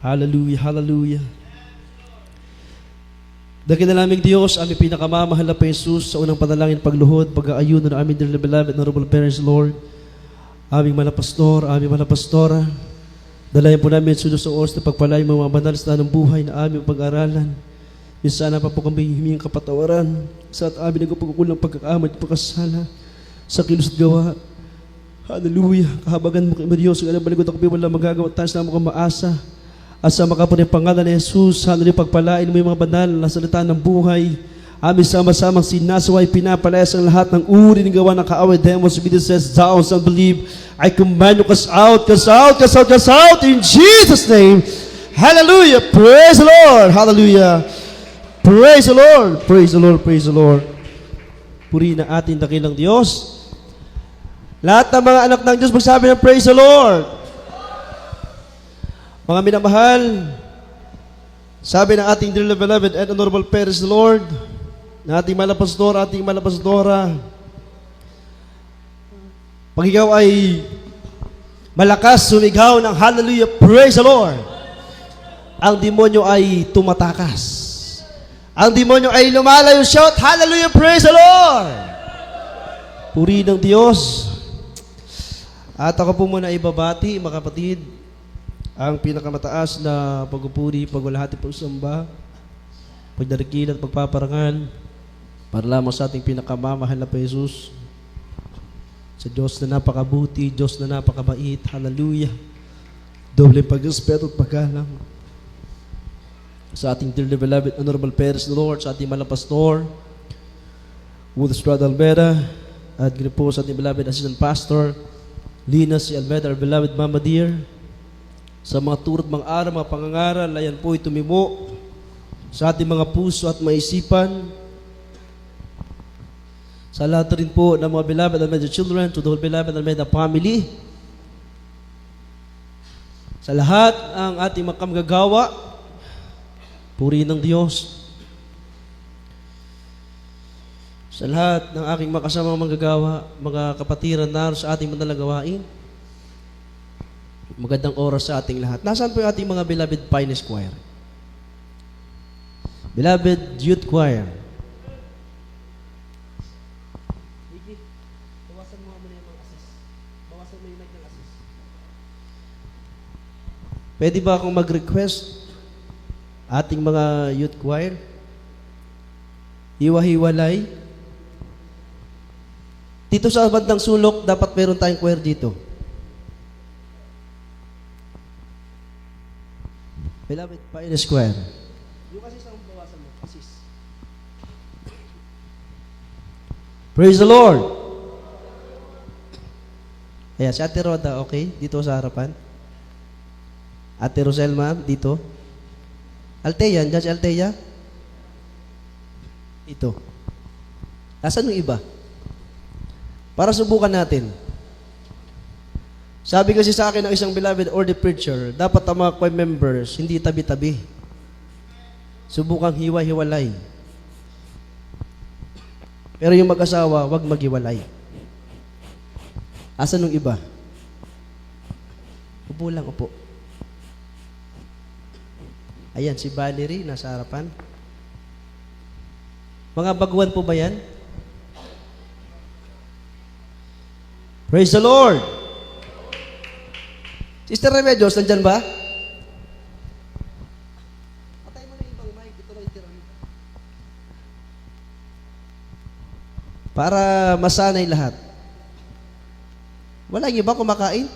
Hallelujah, hallelujah. Dakil na naming Diyos, aming pinakamamahal na Jesus, sa unang panalangin pagluhod, pag-aayuno na aming dearly beloved, honorable parents, Lord, aming manapastor, aming manapastora, dalayan po namin sa oras na pagpalain mga banalis na ng buhay na aming pag-aralan. Minsan na pa po kami himing kapatawaran sa at aming nagpagkukulang pagkakamad pagkasala sa kilos at gawa. Hallelujah. Kahabagan mo kay Diyos, ang alam baligod ako wala magagawa, taas na mo kang maasa. At sa makapunay pangalan ni Jesus, hallelujah, pagpalain mo yung mga banal na salita ng buhay. Amin sama-samang sinasaway, pinapalayas ang lahat ng uri ng gawa ng kaaway, demons, it says, thou shalt believe. I command you, cast out, cast out, cast out, cast out, in Jesus' name. Hallelujah. Praise the Lord. Hallelujah. Praise the Lord. Praise the Lord. Praise the Lord. Purihin na ating dakilang Diyos. Lahat ng mga anak ng Diyos magsabi ng praise the Lord. Mga minamahal, sabi ng ating dearly beloved and honorable parents, Lord, na ating malapastor, ating malapastora, pag ikaw ay malakas, sumigaw ng hallelujah, praise the Lord, ang demonyo ay tumatakas. Ang demonyo ay lumalayo, shout, hallelujah, praise the Lord. Puri ng Diyos. At ako po muna ibabati, mga kapatid, ang pinakamataas na pagpupuri, pagwalhati, pagsamba, pagdarikil at pagpaparangal para lamang sa ating pinakamamahal na Jesus, sa Diyos na napakabuti, Diyos na napakabait, hallelujah, doble pag-respeto at paggalang sa ating dearly beloved honorable parents, Lord, sa ating malapastor Wood Estrada Almeda, at ganoon po sa ating beloved assistant pastor Lina C. Almeda, our beloved Mama Dear, sa mga turot, mga aral, mga pangangaral, ayan po itumimo sa ating mga puso at maisipan. Sa lahat rin po ng mga beloved Almeda children, to the whole beloved Almeda family. Sa lahat ang ating mga kamagagawa, purihin ng Diyos. Sa lahat ng aking makasamang manggagawa, mga kapatiran na sa ating manalagawain, magandang oras sa ating lahat. Nasaan po yung ating mga beloved Pioneers Choir? Beloved Youth Choir. Vicky, bawasan mo muna yung mga assist. Bawasan mo yung mic ng assist. Pwede ba akong mag-request ating mga youth choir? Hiwa-hiwalay. Dito sa bandang sulok, dapat meron tayong choir dito. Beloved Pioneers Choir. Yung assist ang bawasan mo. Assist. Praise the Lord. Ayan, si Ate Roda, okay? Dito sa harapan. Ate Roselma, dito. Altea, dyan si Altea. Dito. Nasaan yung iba? Para subukan natin. Sabi kasi sa akin ng isang beloved or the preacher, dapat ang mga choir members hindi tabi-tabi. Subukang hiwa-hiwalay. Pero yung mag-asawa, wag maghiwalay. Asan nung iba? Upo lang, upo. Ayan, si Valerie, nasa harapan. Mga baguhan po ba yan? Praise the Lord! Sister Remedios, nandyan ba? Patay mo na yung ibang mic. Ito na yung tirang. Para masanay lahat. Wala yung iba kumakain?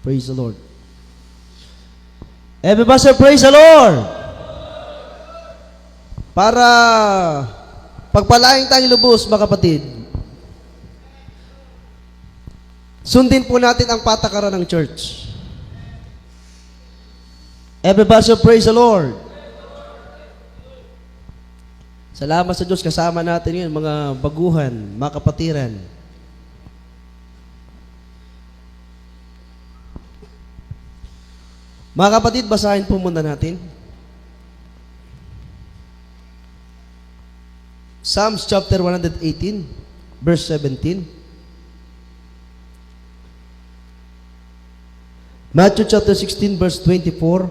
Praise the Lord. Everybody say, praise the Lord! Para pagpalaing tayong lubos, mga kapatid, sundin po natin ang patakaran ng church. Everybody say, praise the Lord. Salamat sa Diyos, kasama natin yun, mga baguhan, mga kapatiran. Mga kapatid, basahin po muna natin. Psalms chapter 118, verse 17. Matthew chapter 16 verse 24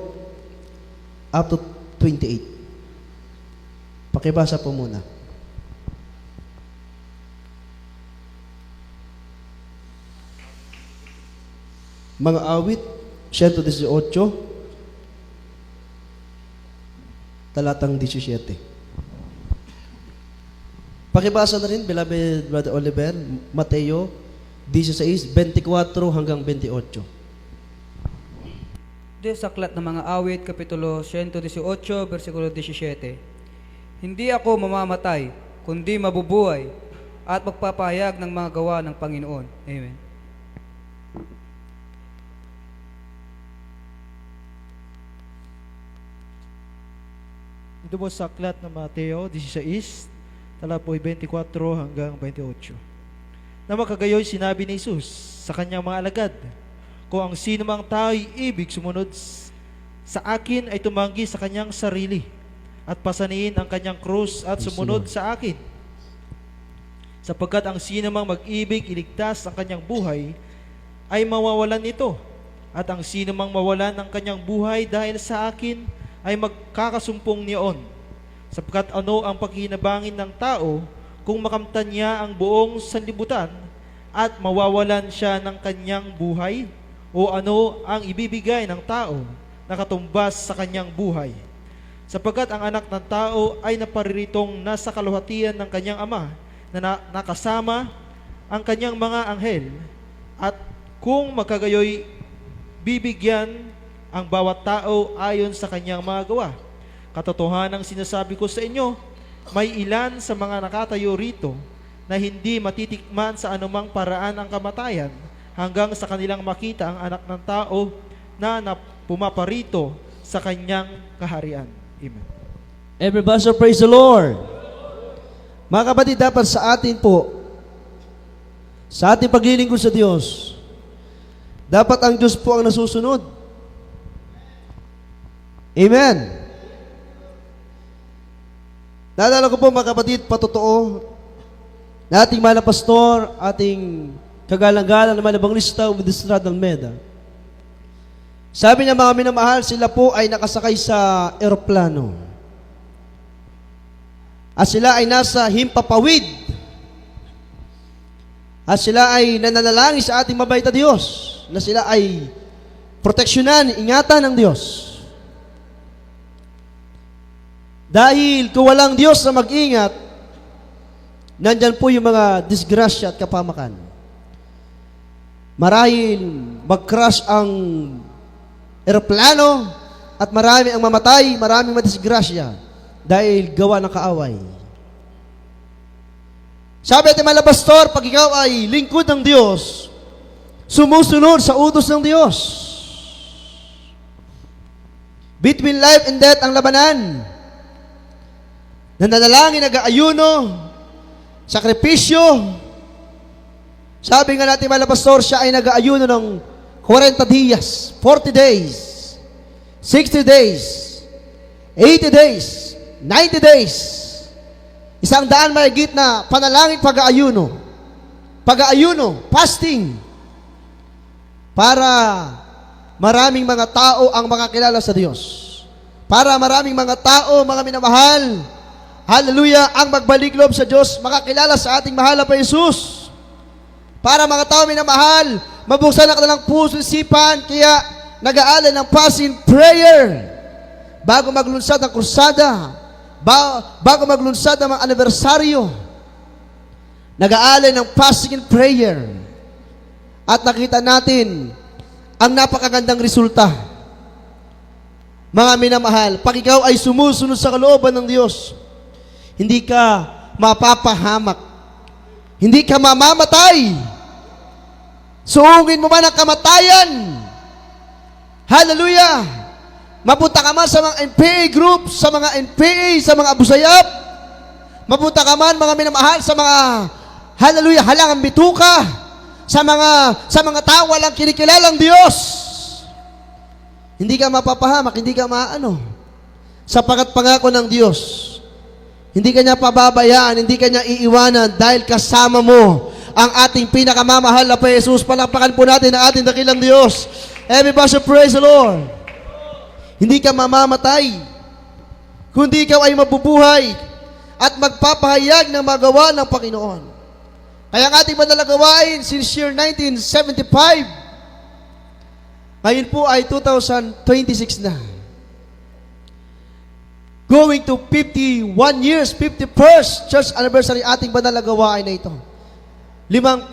up to 28. Pakibasa po muna. Mga awit, 118, talatang 17. Pakibasa na rin, beloved Brother Oliver, Mateo 16, 24 hanggang 28. Di sa aklat ng mga awit, Kapitulo 118, versikulo 17. Hindi ako mamamatay, kundi mabubuhay, at magpapahayag ng mga gawa ng Panginoon. Amen. Ito po sa aklat ng Mateo 16, tala po 24 hanggang 28. Na makagayoy sinabi ni Jesus sa kanyang mga alagad, kung ang sino mang tao'y ibig sumunod sa akin ay tumanggi sa kanyang sarili at pasaniin ang kanyang krus at sumunod sa akin. Sapagkat ang sino mang mag-ibig iligtas ang kanyang buhay ay mawawalan nito, at ang sino mang mawalan ng kanyang buhay dahil sa akin ay magkakasumpong niyon. Sapagkat ano ang paghinabangin ng tao kung makamtan niya ang buong sanlibutan at mawawalan siya ng kanyang buhay? O ano ang ibibigay ng tao na katumbas sa kanyang buhay? Sapagkat ang anak ng tao ay napariritong nasa kaluhatian ng kanyang ama na nakasama ang kanyang mga anghel, at kung magkagayoy bibigyan ang bawat tao ayon sa kanyang mga gawa. Katotohanang sinasabi ko sa inyo, may ilan sa mga nakatayo rito na hindi matitikman sa anumang paraan ang kamatayan hanggang sa kanilang makita ang anak ng tao na pumaparito sa kanyang kaharian. Amen. Everybody praise the Lord. Mga kapatid, dapat sa atin po, sa ating paglilingkod sa Diyos, dapat ang Diyos po ang nasusunod. Amen. Naalala ko po mga kapatid, patotoo na ating mahal na pastor, ating kagalang-galang na malabanglista with the Stradal Meda. Sabi niya, mga minamahal, sila po ay nakasakay sa eroplano. At sila ay nasa himpapawid. At sila ay nananalangin sa ating mabait na Diyos, na sila ay proteksyonan, ingatan ng Diyos. Dahil kung walang Diyos na mag-ingat, nandyan po yung mga disgrasya at kapamakan. Marahil mag-crash ang eroplano at marami ang mamatay, maraming madisgrasya dahil gawa ng kaaway. Sabi natin mga pastor, pag ikaw ay lingkod ng Diyos, sumusunod sa utos ng Diyos. Between life and death ang labanan. Nananalangin, nag-aayuno, sakripisyo. Sabi nga natin mga pastor, siya ay nag-aayuno ng 40 dias, 40 days, 60 days, 80 days, 90 days. 100 mahigit na panalangin, pag-aayuno. Pag-aayuno, fasting. Para maraming mga tao ang makakilala sa Diyos. Para maraming mga tao, mga minamahal, hallelujah, ang magbalik loob sa Diyos, makakilala sa ating mahal na Jesus. Para mga tao minamahal, mabuksan ang kanilang puso, isipan, kaya nag-aalay ng fasting prayer bago maglunsad ang krusada, bago maglunsad ang mga anibersaryo. Nag-aalay ng fasting and prayer. At nakita natin ang napakagandang resulta. Mga minamahal, pag ikaw ay sumusunod sa kalooban ng Diyos, hindi ka mapapahamak. Hindi ka mamamatay. Suungin mo man ang kamatayan. Hallelujah! Mapunta ka man sa mga NPA group, sa mga NPA, sa mga abusayap. Mapunta ka man, mga minamahal, sa mga, hallelujah, halangang bituka. Sa mga tao walang kinikilalang Diyos. Hindi ka mapapahamak, hindi ka maano. Sapagat pangako ng Diyos, hindi ka niya pababayaan, hindi ka niya iiwanan dahil kasama mo ang ating pinakamamahal na Jesus. Palakpakan po natin ang ating dakilang Diyos. Everybody should praise the Lord. Hindi ka mamamatay, kundi ikaw ay mabubuhay at magpapahayag ng magawa ng Panginoon. Kaya ang ating madalang gawain since year 1975, ngayon po ay 2026 na. Going to 51 years, 51st church anniversary ating banal na gawain na ito. 51.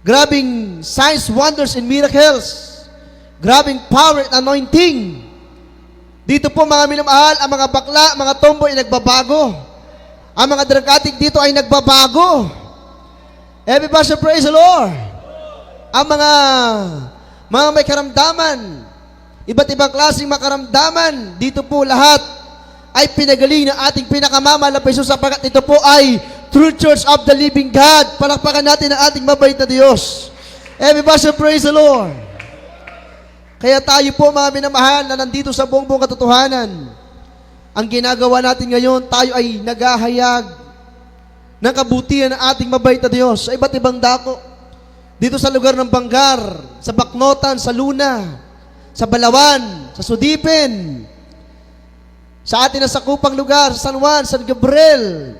Grabing signs, wonders, and miracles. Grabing power and anointing. Dito po mga minamahal, ang mga bakla, mga tomboy ay nagbabago. Ang mga drug addict dito ay nagbabago. Everybody should praise the Lord. Ang mga may karamdaman, iba't ibang klaseng makaramdaman, dito po lahat ay pinagaling ng ating pinakamamahal na Hesus sapagkat ito po ay True Church of the Living God. Palakpakan natin ang ating mabait na Diyos. Everybody should praise the Lord. Kaya tayo po mga minamahal na nandito sa buong katotohanan, ang ginagawa natin ngayon, tayo ay naghahayag ng kabutihan ng ating mabait na Diyos sa iba't ibang dako. Dito sa lugar ng Banggar, sa Baknotan, sa Luna, sa Balawan, sa Sudipin, sa atin na sakupang lugar, sa San Juan, San Gabriel,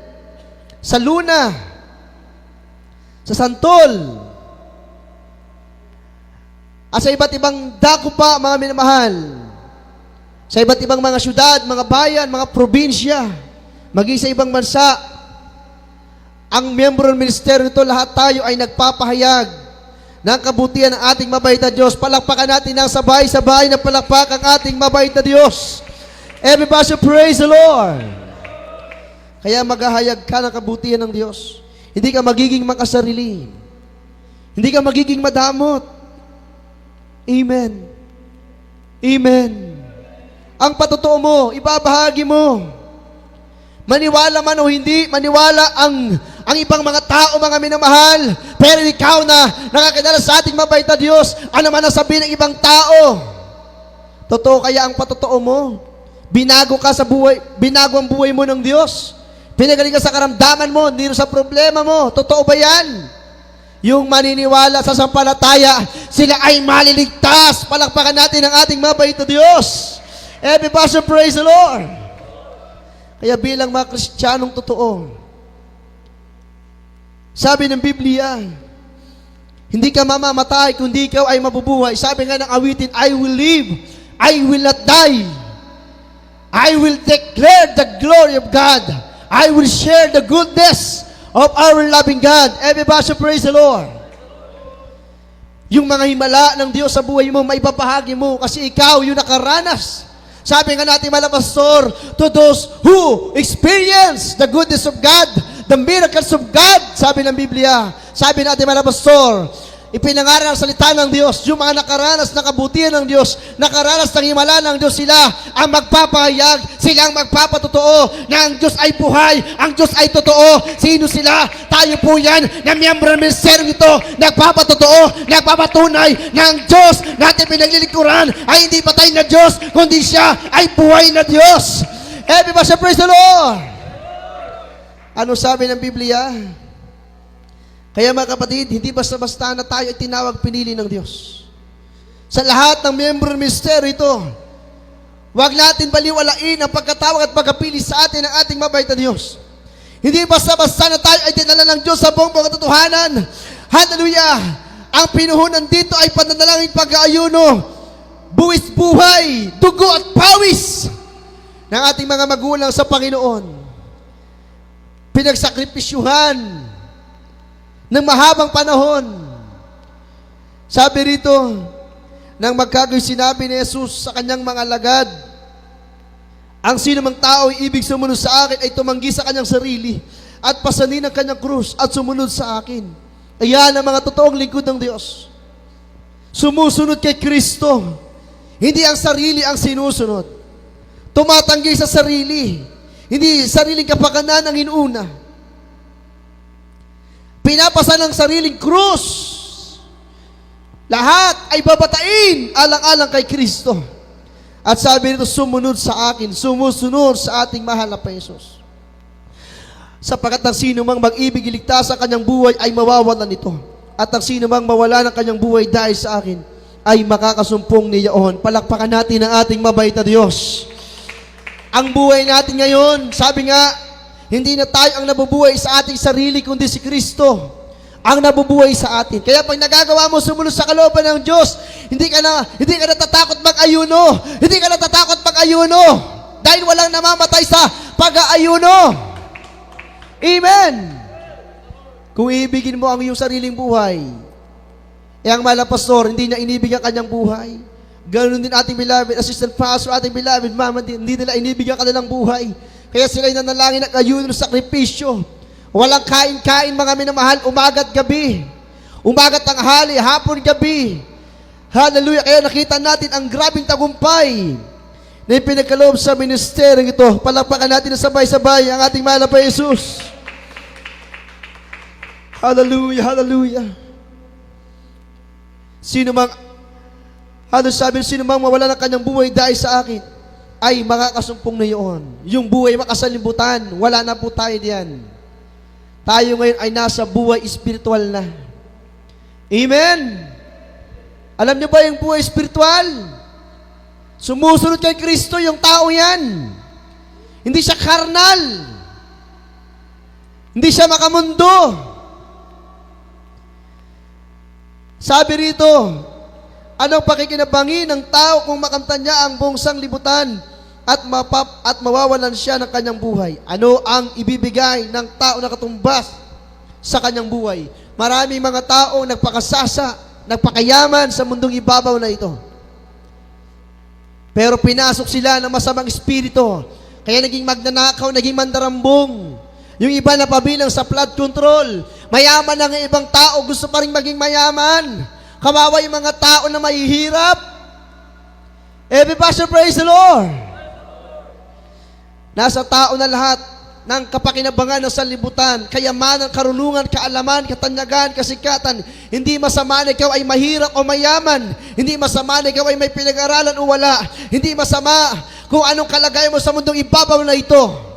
sa Luna, sa Santol, at sa iba't ibang dako pa, mga minamahal, sa iba't ibang mga syudad, mga bayan, mga probinsya, maging sa ibang bansa, ang miyembro ng ministeryo nito, lahat tayo ay nagpapahayag ng kabutihan ng ating mabait na Diyos. Palakpakan natin ng sabay-sabay na palakpak ang ating mabait na Diyos. Everybody should praise the Lord. Kaya maghahayag ka ng kabutihan ng Diyos. Hindi ka magiging makasarili. Hindi ka magiging madamot. Amen. Amen. Ang patotoo mo, ibabahagi mo. Maniwala man o hindi, maniwala ang ibang mga tao, mga minamahal, pero ikaw na nakakilala sa ating mabait na Diyos, ano man ang sabihin ng ibang tao? Totoo kaya ang patotoo mo? Binago ka sa buhay, binago ang buhay mo ng Diyos? Pinagaling ka sa karamdaman mo, hindi sa problema mo. Totoo ba yan? Yung maniniwala sa sampalataya, sila ay maliligtas. Palakpakan natin ang ating mabait na Diyos. Everybody should praise the Lord. Kaya bilang mga Kristiyanong totoo, sabi ng Biblia, hindi ka mamamatay, kundi ikaw ay mabubuhay. Sabi nga ng awitin, I will live, I will not die. I will declare the glory of God. I will share the goodness of our loving God. Everybody should praise the Lord. Yung mga himala ng Diyos sa buhay mo, maipapahagi mo kasi ikaw yung nakaranas. Sabi nga natin mga pastor, to those who experience the goodness of God, the miracles of God, sabi ng Biblia. Sabi natin mga pastor, ipinangaral ang salita ng Diyos, yung mga nakaranas ng kabutihan ng Diyos, nakaranas ng himala ng Diyos, sila ang magpapahayag, sila ang magpapatotoo na ang Diyos ay buhay, ang Diyos ay totoo. Sino sila? Tayo po yan na miyembro ng ministeryo ito, nagpapatotoo, nagpapatunay na ang Diyos natin pinaglilingkuran ay hindi patay na Diyos, kundi siya ay buhay na Diyos. Everybody say praise the Lord. Ano sabi ng Biblia? Kaya mga kapatid, hindi basta-basta na tayo ay tinawag pinili ng Diyos. Sa lahat ng miyembro ng ministeryo ito, huwag natin baliwalain ang pagkatawag at pagkapili sa atin ng ating mabait na Diyos. Hindi basta-basta na tayo ay dinala ng Diyos sa buong katotohanan. Hallelujah! Ang pinuhunan dito ay pananalangin, pag-aayuno, buwis buhay, dugo at pawis ng ating mga magulang sa Panginoon. Pinagsakripisyuhan ng mahabang panahon. Sabi rito, nang magkagoy sinabi ni Jesus sa kanyang mga alagad, ang sino mang tao ay ibig sumunod sa akin ay tumanggi sa kanyang sarili at pasanin ang kanyang krus at sumunod sa akin. Ayan ang mga totoong lingkod ng Diyos. Sumusunod kay Kristo. Hindi ang sarili ang sinusunod. Tumatanggi sa sarili. Hindi sariling kapakanan ang inuna. Pinapasa ng sariling krus. Lahat ay babatain alang-alang kay Kristo. At sabi nito, sumunod sa akin, sumusunod sa ating mahal na Hesus. Sapagkat ang sino mang mag-ibig iligtas sa kanyang buhay ay mawawalan nito. at ang sino mang mawala ng kanyang buhay dahil sa akin ay makakasumpong niyaon. Palakpakan natin ang ating mabait na Diyos. Ang buhay natin ngayon, sabi nga, hindi na tayo ang nabubuhay sa ating sarili, kundi si Kristo ang nabubuhay sa atin. Kaya pag nagagawa mo sumunod sa kalooban ng Diyos, hindi ka natatakot mag-ayuno. Hindi ka natatakot mag-ayuno. Dahil walang namamatay sa pag-aayuno. Amen. Kung ibigin mo ang iyong sariling buhay, ang mahal na pastor, hindi niya inibig ang kanyang buhay. Ganoon din ating beloved, assistant pastor, ating beloved, mama, hindi nila inibig ang kanilang buhay. Kaya sila'y nanalangin at ayuno ng sakripisyo. Walang kain-kain mga minamahal, umaga't gabi. Umagat tanghali, hapon gabi. Hallelujah. Kaya nakita natin ang grabing tagumpay na ipinagkaloob sa ministeryong ito. Palakpakan natin na sabay-sabay ang ating mahal na Jesus. Hallelujah, hallelujah. Sino mang mawala ng kanyang buhay dahil sa akin, ay makakasumpong na yun. Yung buhay makasalimutan, wala na po tayo diyan. Tayo ngayon ay nasa buhay espiritual na. Amen? Alam niyo ba yung buhay espiritual? Sumusunod kay Kristo yung tao yan. Hindi siya karnal. Hindi siya makamundo. Sabi rito, anong pakikinabangi ng tao kung makamtan niya ang buong sanglibutan at mawawalan siya ng kanyang buhay? Ano ang ibibigay ng tao na katumbas sa kanyang buhay? Maraming mga tao nagpakasasa, nagpakayaman sa mundong ibabaw na ito. Pero pinasok sila ng masamang espiritu. Kaya naging magnanakaw, naging mandarambong. Yung iba na pabilang sa flood control. Mayaman ang ibang tao, gusto pa rin maging mayaman. Kawawa yung mga tao na mahihirap. Every pastor, praise the Lord. Nasa tao na lahat ng kapakinabangan ng sanlibutan, kayamanan, karunungan, kaalaman, katanyagan, kasikatan. Hindi masama na ikaw ay mahirap o mayaman. Hindi masama na ikaw ay may pinag-aralan o wala. Hindi masama kung anong kalagayan mo sa mundong ibabaw na ito.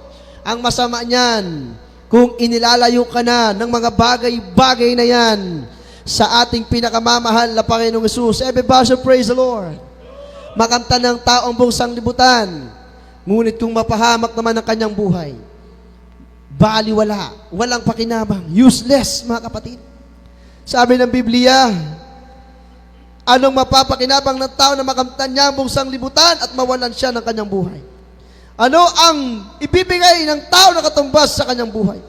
Ang masama niyan, kung inilalayo ka na ng mga bagay-bagay na yan sa ating pinakamamahal na Panginoong Hesus. Everybody praise the Lord. Makamtan ng taong buong sanglibutan. Ngunit kung mapahamak naman ang kanyang buhay, baliwala, walang pakinabang, useless, mga kapatid. Sabi ng Biblia, anong mapapakinabang ng tao na makamtan niya ang buong sanglibutan at mawalan siya ng kanyang buhay? Ano ang ibibigay ng tao na katumbas sa kanyang buhay?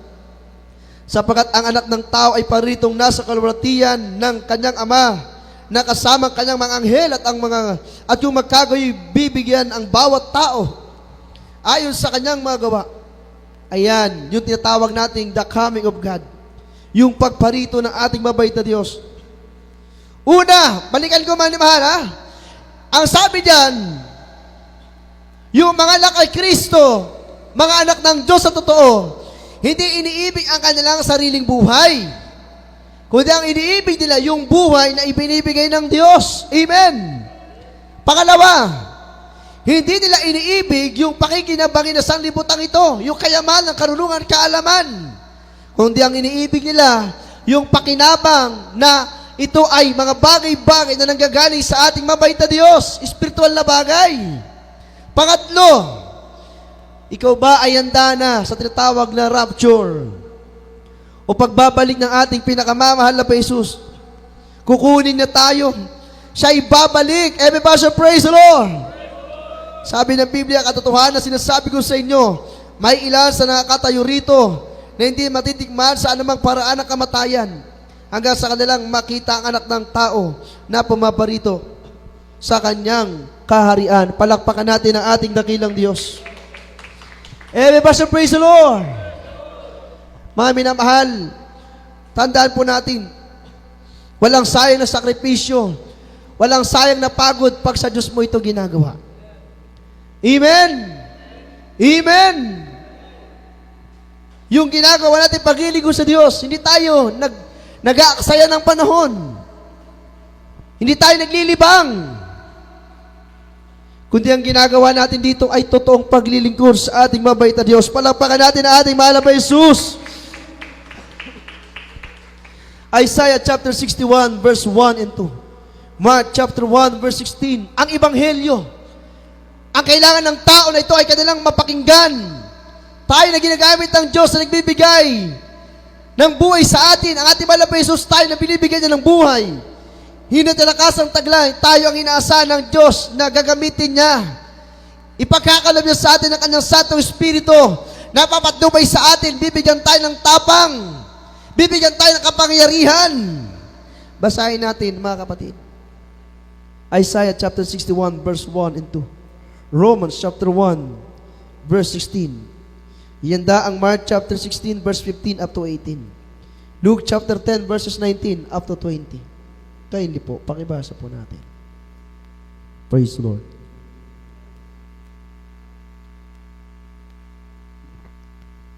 Sapagkat ang anak ng tao ay paritong nasa kalwalatian ng kanyang ama, na kasama ang kanyang mga anghel at yung magkagayoy bibigyan ang bawat tao ayon sa kanyang mga gawa. Ayan, yung tinatawag nating the coming of God. Yung pagparito ng ating mabait na Diyos. Una, balikan ko man ni mahal, ha? Ang sabi diyan, yung mga anak kay Kristo, mga anak ng Diyos sa totoo, hindi iniibig ang kanilang sariling buhay, kundi ang iniibig nila yung buhay na ibinibigay ng Diyos. Amen. Pangalawa, hindi nila iniibig yung pakikinabangin na sanlibutan ito, yung kayaman, ang karunungan, kaalaman. Kundi ang iniibig nila, yung pakinabang na ito ay mga bagay-bagay na nanggagaling sa ating mabait na Diyos, espiritual na bagay. Pangatlo, ikaw ba ay handa na sa tinatawag na rapture o pagbabalik ng ating pinakamamahal na Jesus? Kukunin na tayo. Siya ay babalik. Everybody praise the Lord. Sabi ng Biblia, katotohanan, sinasabi ko sa inyo, may ilan sa nakakatayo rito na hindi matitikman sa anumang paraan ng kamatayan hanggang sa kanilang makita ang anak ng tao na pumaparito sa kanyang kaharian. Palakpakan natin ang ating dakilang Diyos. Everybody praise the Lord. Mga minamahal, tandaan po natin, walang sayang na sakripisyo, walang sayang na pagod pag sa Diyos mo ito ginagawa. Amen? Amen? Yung ginagawa natin pagliligo sa Diyos, hindi tayo nag-aaksaya ng panahon. Hindi tayo naglilibang. Kundi ang ginagawa natin dito ay totoong paglilingkod sa ating mabait na Diyos. Palakpakan natin ang ating mahal na Jesus. Isaiah chapter 61 verse 1 and 2. Mark chapter 1 verse 16. Ang ebanghelyo. Ang kailangan ng tao na ito ay kanilang mapakinggan. Tayo na ginagamit ng Diyos na nagbibigay ng buhay sa atin. Ang ating mahal na Jesus, tayo na binibigyan niya ng buhay. Hindi talakas ang taglay. Tayo ang inaasahan ng Diyos na gagamitin niya. Ipagkakalob niya sa atin ang kanyang Santong Espiritu. Napapatnubay sa atin. Bibigyan tayo ng tapang. Bibigyan tayo ng kapangyarihan. Basahin natin, mga kapatid. Isaiah chapter 61 verse 1 and 2. Romans chapter 1 verse 16. Yanda ang Mark chapter 16 verse 15 up to 18. Luke chapter 10 verses 19 up to 20. Kindly po, pakibasa po natin. Praise the Lord.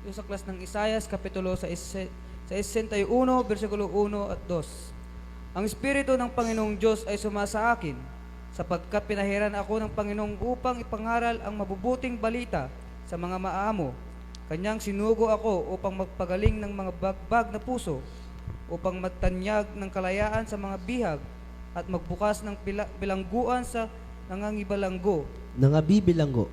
Ito sa klas ng Isaias, kapitulo sa 61, versikulo 1 at 2. Ang Espiritu ng Panginoong Diyos ay sumasa akin, sapagkat pinahiran ako ng Panginoong upang ipangaral ang mabubuting balita sa mga maamo. Kanyang sinugo ako upang magpagaling ng mga bagbag na puso, upang magtanyag ng kalayaan sa mga bihag, at magbukas ng bilangguan sa nangangibalanggo. Nangabibilanggo.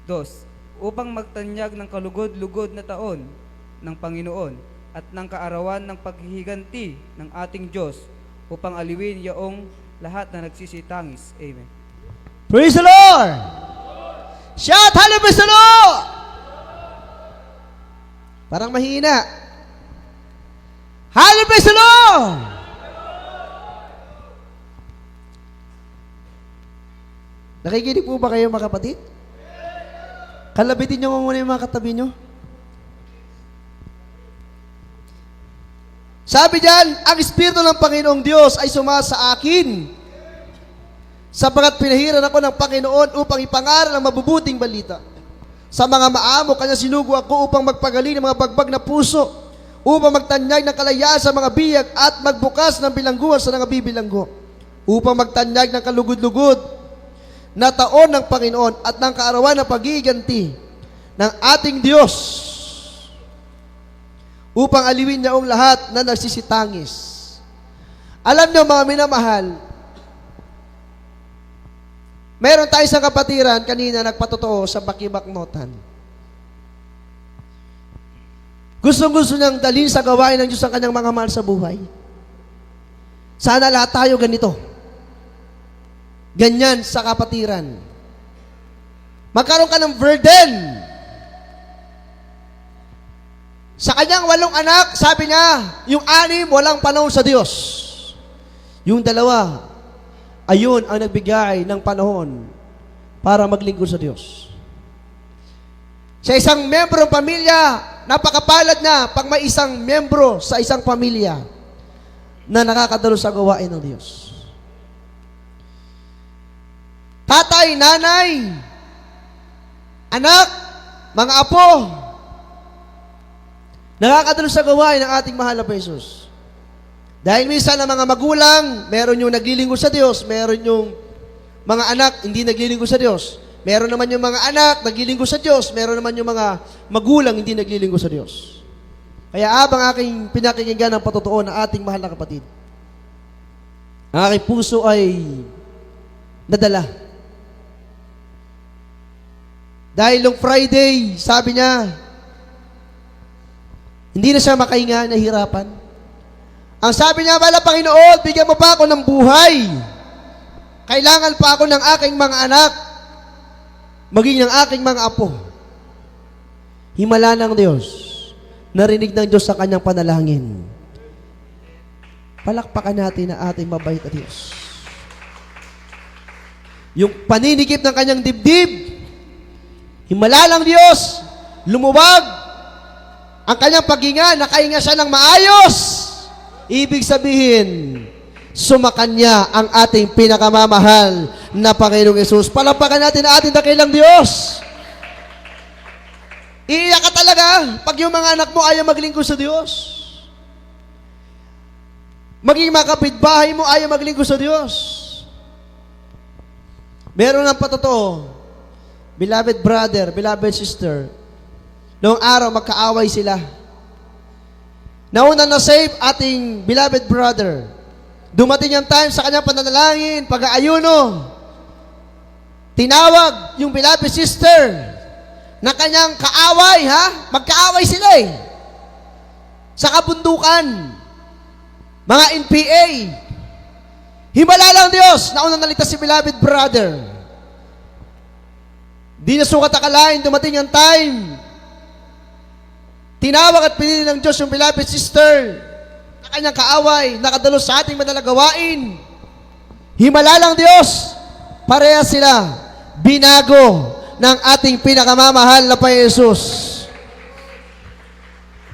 2. Upang magtanyag ng kalugod-lugod na taon ng Panginoon at ng kaarawan ng paghihiganti ng ating Diyos, upang aliwin yaong lahat na nagsisitangis. Amen. Praise the Lord! Shout, hallelujah, praise the Lord! Parang mahina. Hallelujah, praise the Lord! Nakikinig po ba kayo, mga kapatid? Kalabitin nyo muna yung mga katabi nyo. Sabi diyan, ang Espiritu ng Panginoong Diyos ay sumasa akin, sapagat pinahiran ako ng Panginoon upang ipangaral ang mabubuting balita. Sa mga maamo, kanya sinugo ako upang magpagaling ng mga bagbag na puso, upang magtanyag ng kalayaan sa mga biyag at magbukas ng bilangguan sa nangabibilanggo, upang magtanyag ng kalugod-lugod na taon ng Panginoon at ng kaarawan ng paghiganti ng ating Diyos, upang aliwin niya ang lahat na nagsisitangis. Alam niyo, mga minamahal, meron tayo sa kapatiran kanina nagpatotoo sa Bakibaknotan. Gustong-gusto niyang dalhin sa gawain ng Diyos ang kanyang mga mahal sa buhay. Sana lahat tayo ganito. Ganyan sa kapatiran. Magkaroon ka ng burden. Sa kanyang 8 anak, sabi niya, yung 6 walang panahon sa Diyos. Yung 2, ayun ang nagbigay ng panahon para maglingkod sa Diyos. Sa isang membro ng pamilya, napakapalad na pag may isang membro sa isang pamilya na nakakadalo sa gawain ng Diyos. Tatay, nanay, anak, mga apo, nakakadalo sa gawain ng ating mahal na Jesus. Dahil minsan ang mga magulang, meron yung naglilingkod sa Diyos, meron yung mga anak hindi naglilingkod sa Diyos. Meron naman yung mga anak naglilingkod sa Diyos, meron naman yung mga magulang hindi naglilingkod sa Diyos. Kaya habang aking pinakikinggan ang patotoo ng ating mahal na kapatid, ang aking puso ay nadala. Dahil nung Friday, sabi niya, hindi na siya makahinga, nahirapan. Ang sabi niya, wala Panginoon, bigyan mo pa ako ng buhay. Kailangan pa ako ng aking mga anak, maging ng aking mga apo. Himala ng Diyos, narinig ng Diyos sa kanyang panalangin. Palakpakan natin ang ating mabait na Diyos. Yung paninikip ng kanyang dibdib, himala ng Diyos, lumuwag ang kanyang paghinga, nakahinga siya ng maayos. Ibig sabihin, sumakanya ang ating pinakamamahal na Panginoong Yesus. Palapakan natin ang ating dakilang Diyos. Iiyak ka talaga pag yung mga anak mo ayaw maglingkod sa Diyos. Maging makapitbahay mo ayaw maglingkod sa Diyos. Meron ng patotoo, beloved brother, beloved sister, noong araw magkaaway sila. nauna na save ating beloved brother. Dumating ang time sa kanyang pananalangin, pag-aayuno, tinawag yung beloved sister na kanyang kaaway, magkaaway sila sa kabundukan, mga NPA. Himala lang Diyos, nauna naligtas si beloved brother. Di na sukat akalain, dumating ang time, tinawag at pinili ng Diyos yung beloved sister na kanyang kaaway, nakadalo sa ating manalagawain. Himala lang Diyos, pareha sila, binago ng ating pinakamamahal na Panginoon Jesus.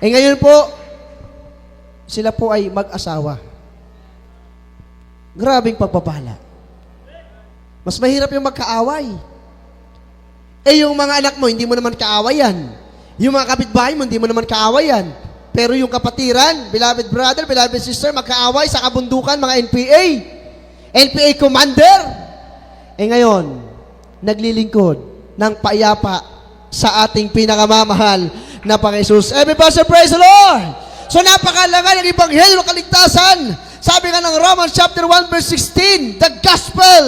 Ngayon po, sila po ay mag-asawa. Grabing pagpapala. Mas mahirap yung magkaaway. Yung mga anak mo, hindi mo naman kaaway yan. Yung mga kapitbahay mo, hindi mo naman kaaway yan. Pero yung kapatiran, beloved brother, beloved sister, magkaaway sa kabundukan, mga NPA commander. Ngayon, naglilingkod ng payapa sa ating pinakamamahal na Panginoon Jesus. Everybody say, praise the Lord! So napakalaga ng Ebanghelyo ng kaligtasan. Sabi nga ng Romans chapter 1 verse 16, the gospel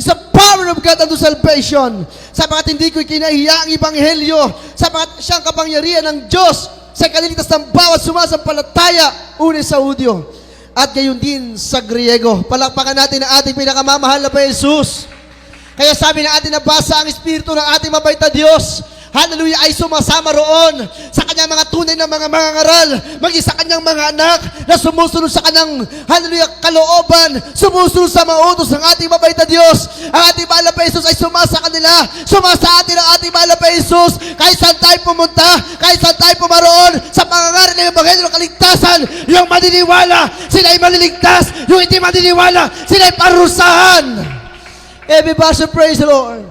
is the power of God unto salvation. Sapagat hindi ko kinahiya ang Ebanghelyo, sapagat siyang kapangyarihan ng Diyos sa kaliligtas ng bawat sumasampalataya, una sa Hudyo at gayon din sa Griego. Palakpakan natin ang ating pinakamamahal na Panginoon Jesus. Kaya sabi na atin nabasa ang Espiritu ng ating mabait na Diyos, hallelujah, ay sumasama roon sa kanyang mga tunay na mga mangangaral, maging sa kanyang mga anak na sumusunod sa kanyang, hallelujah, kalooban, sumusunod sa mga utos ng ating mabait na Diyos. Ang ating mahal na Jesus ay sumasa kanila, sumasa atin ang ating mahal na Jesus. Kahit saan tayo pumunta, kahit saan tayo pumaroon, sa pangangaral ng Ebanghelyo ng kaligtasan, yung maniniwala, sila ay maliligtas, yung hindi maniniwala, sila ay parusahan. Everybody praise the Lord.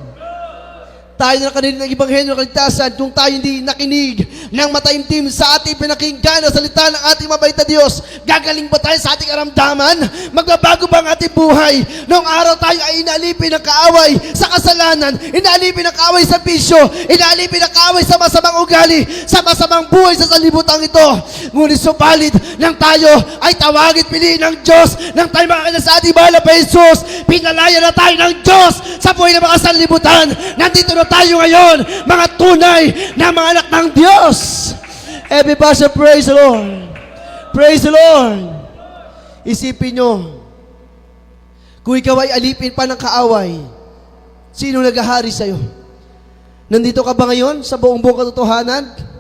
Tayo na kanina ng Ebanghelyo ng kaligtasan, kung tayo hindi nakinig ng mataimtim sa ating pinakinggan na salita ng ating mabait na Diyos, gagaling ba tayo sa ating karamdaman? Magbabago ba ang ating buhay? Noong araw tayo ay inaalipin ng kaaway sa kasalanan, inaalipin ng kaaway sa bisyo, inaalipin ng kaaway sa masamang ugali, sa masamang buhay sa sanlibutan ito. Ngunit subalit, nang tayo ay tawagin, piliin ng Diyos, nang tayo makakita sa ating mahal na Jesus, pinalaya na tayo ng Diyos sa buhay ng mga sanlibutan. Nandito na tayo ngayon, mga tunay na mga anak ng Diyos. Everybody say, praise the Lord. Praise the Lord. Isipin nyo, kung ikaw ay alipin pa ng kaaway, sino naghahari sa'yo? Nandito ka ba ngayon sa buong katotohanan?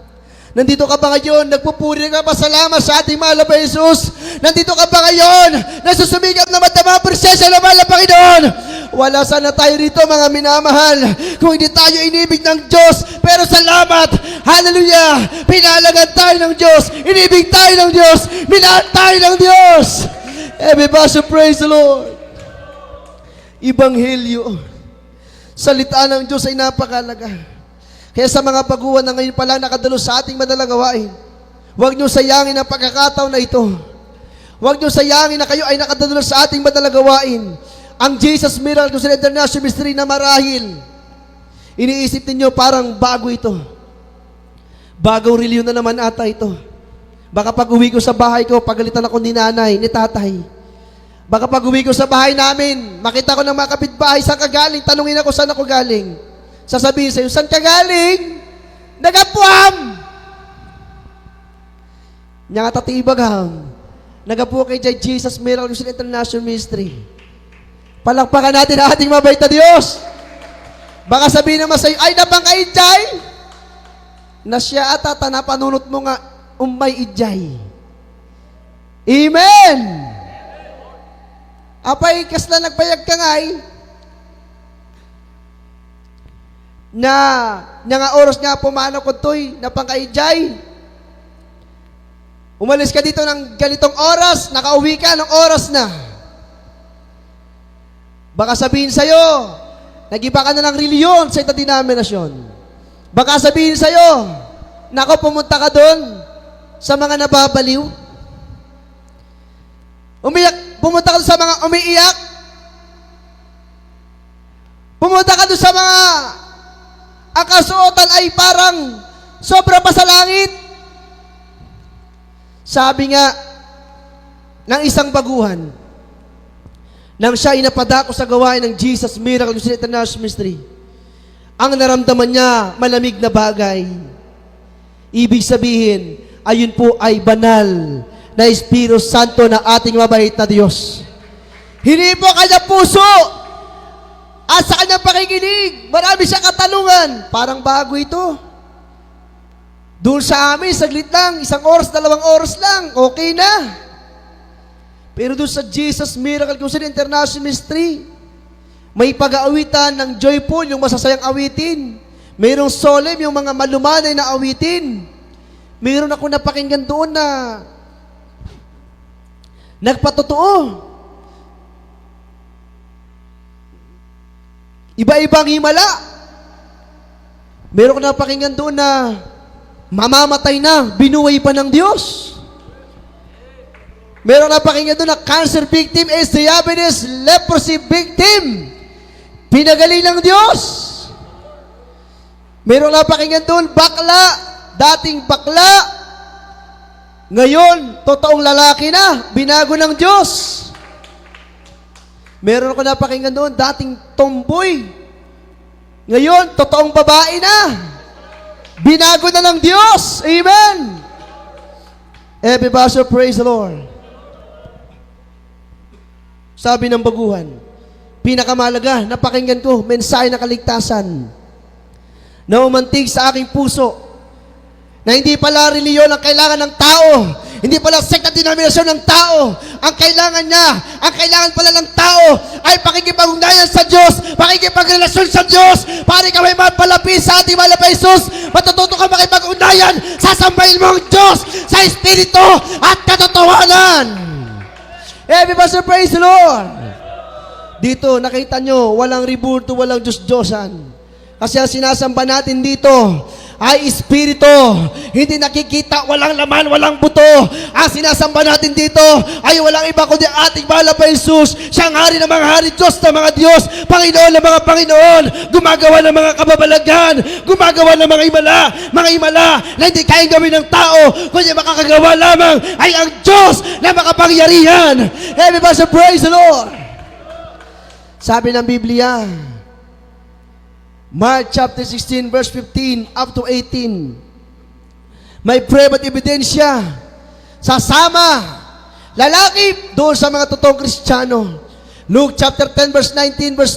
Nandito ka ba ngayon, nagpupuri ka, pasalamat sa ating mahal na Jesus? Nandito ka ba ngayon, nasusumikap na madama ang presensya ng mahal na Panginoon? Wala sana tayo rito, mga minamahal, kung hindi tayo inibig ng Diyos. Pero salamat, hallelujah, pinalagan tayo ng Diyos, inibig tayo ng Diyos, minahal tayo ng Diyos. Everybody praise the Lord. Ebanghelyo, salita ng Diyos ay napakalaga. Kaya sa mga baguhan na ngayon pala nakadalo sa ating manalagawain, huwag niyo sayangin ang pagkakataon na ito. Huwag niyo sayangin na kayo ay nakadalo sa ating manalagawain. Ang Jesus Miracle Crusade International Ministry na marahil, iniisip ninyo parang bago ito. Bagong reliyon na naman ata ito. Baka pag uwi ko sa bahay ko, pagalitan ako ni nanay, ni tatay. Baka pag uwi ko sa bahay namin, makita ko ng mga kapitbahay, saan ka galing? Tanungin ako, saan ako galing? Sasabihin sa'yo, saan ka galing? Nagapuam! Nya nga tatibaghang, nagapu kay Jesus Miracle Crusade International Ministry. Palakpakan natin ang ating mabait na Diyos. Baka sabihin naman sa'yo, ay nabang ka ijay? Na siya at napanunot mo nga, umay ijay. Amen! Apay, kasla nagpayag ka ngay, na nga oras nga pumanaw ko to'y napangkaijay. Umalis ka dito ng ganitong oras, nakauwi ka ng oras na. Baka sabihin sa'yo, nag-iba ka na ng reliyon sa ito denominasyon. Baka sabihin sa'yo, nako, pumunta ka doon sa mga nababaliw. Pumunta ka doon sa mga umiiyak. Pumunta ka doon sa mga ang kasuotan ay parang sobra pa sa langit. Sabi nga ng isang baguhan, nang siya inapadako sa gawain ng Jesus Miracle Crusade International Ministry, ang naramdaman niya, malamig na bagay. Ibig sabihin, ayun po ay banal na Espiritu Santo na ating mabait na Diyos. Hindi po kanya puso at sa kanyang pakikinig, marami siyang katanungan. Parang bago ito. Doon sa amin, saglit lang, 1 oras, 2 oras lang, okay na. Pero doon sa Jesus Miracle Crusade International Ministry, may pag-aawitan ng joyful, yung masasayang awitin. Mayroong solemn, yung mga malumanay na awitin. Mayroon ako napakinggan doon na nagpatotoo. Iba-ibang himala. Mayroon ko napakinggan doon na mamamatay na, binuhay pa ng Diyos. Meron na pakinggan doon na cancer victim, diabetes, leprosy victim. Pinagaling ng Diyos. Meron na pakinggan doon, bakla, dating bakla. Ngayon, totoong lalaki na, binago ng Diyos. Meron ko na pakinggan doon, dating tomboy. Ngayon, totoong babae na. Binago na ng Diyos. Amen. Everybody praise the Lord. Sabi ng baguhan, pinakamalaga, napakinggan ko, mensahe na kaligtasan na umantig sa aking puso na hindi pala reliyon ang kailangan ng tao, hindi pala sekta denominasyon ng tao. Ang kailangan niya, ang kailangan pala ng tao ay pakikipag-ugnayan sa Diyos, pakikipagrelasyon sa Diyos, para ikaw ay mapalapit sa ating mahal na Jesus. Matututo ka makipag-ugnayan, sasambahin mo ang Diyos sa Espiritu at katotohanan. Everybody praise the Lord. Dito, nakita nyo, walang ribulto, walang Diyos-Diyosan. Kasi ang sinasamba natin dito ay Espiritu. Hindi nakikita, walang laman, walang buto. Ang sinasamba natin dito ay walang iba kundi ating mahal na Jesus. Siyang hari ng mga hari, Diyos ng mga Diyos, Panginoon ng mga Panginoon, gumagawa ng mga kababalagan, gumagawa ng mga himala na hindi kayang gawin ng tao, kundi makakagawa lamang ay ang Diyos na makapangyarihan. Everybody praise the Lord. Sabi ng Biblia, Mark chapter 16 verse 15 up to 18. May proof at ebidensya. Sasama lalaki doon sa mga totoong Kristiyano. Luke chapter 10 verse 19 verse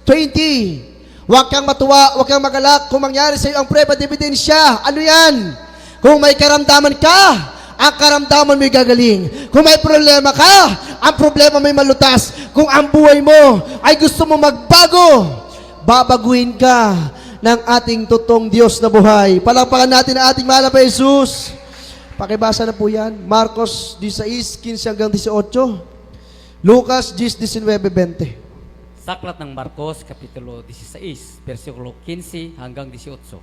20. Huwag kang matuwa, huwag kang magalak kung mangyari sa iyo ang proof at ebidensya. Ano yan? Kung may karamdaman ka, ang karamdaman mo'y gagaling. Kung may problema ka, ang problema mo'y malutas. Kung ang buhay mo ay gusto mo magbago, babaguhin ka ng ating totoong Diyos na buhay. Palakpakan natin ang ating mahal na Jesus. Pakibasa na po yan. Marcos 16:15 hanggang 18. Lucas 10:19-20. Sa aklat ng Marcos, Kapitulo 16, versikulo 15 hanggang 18.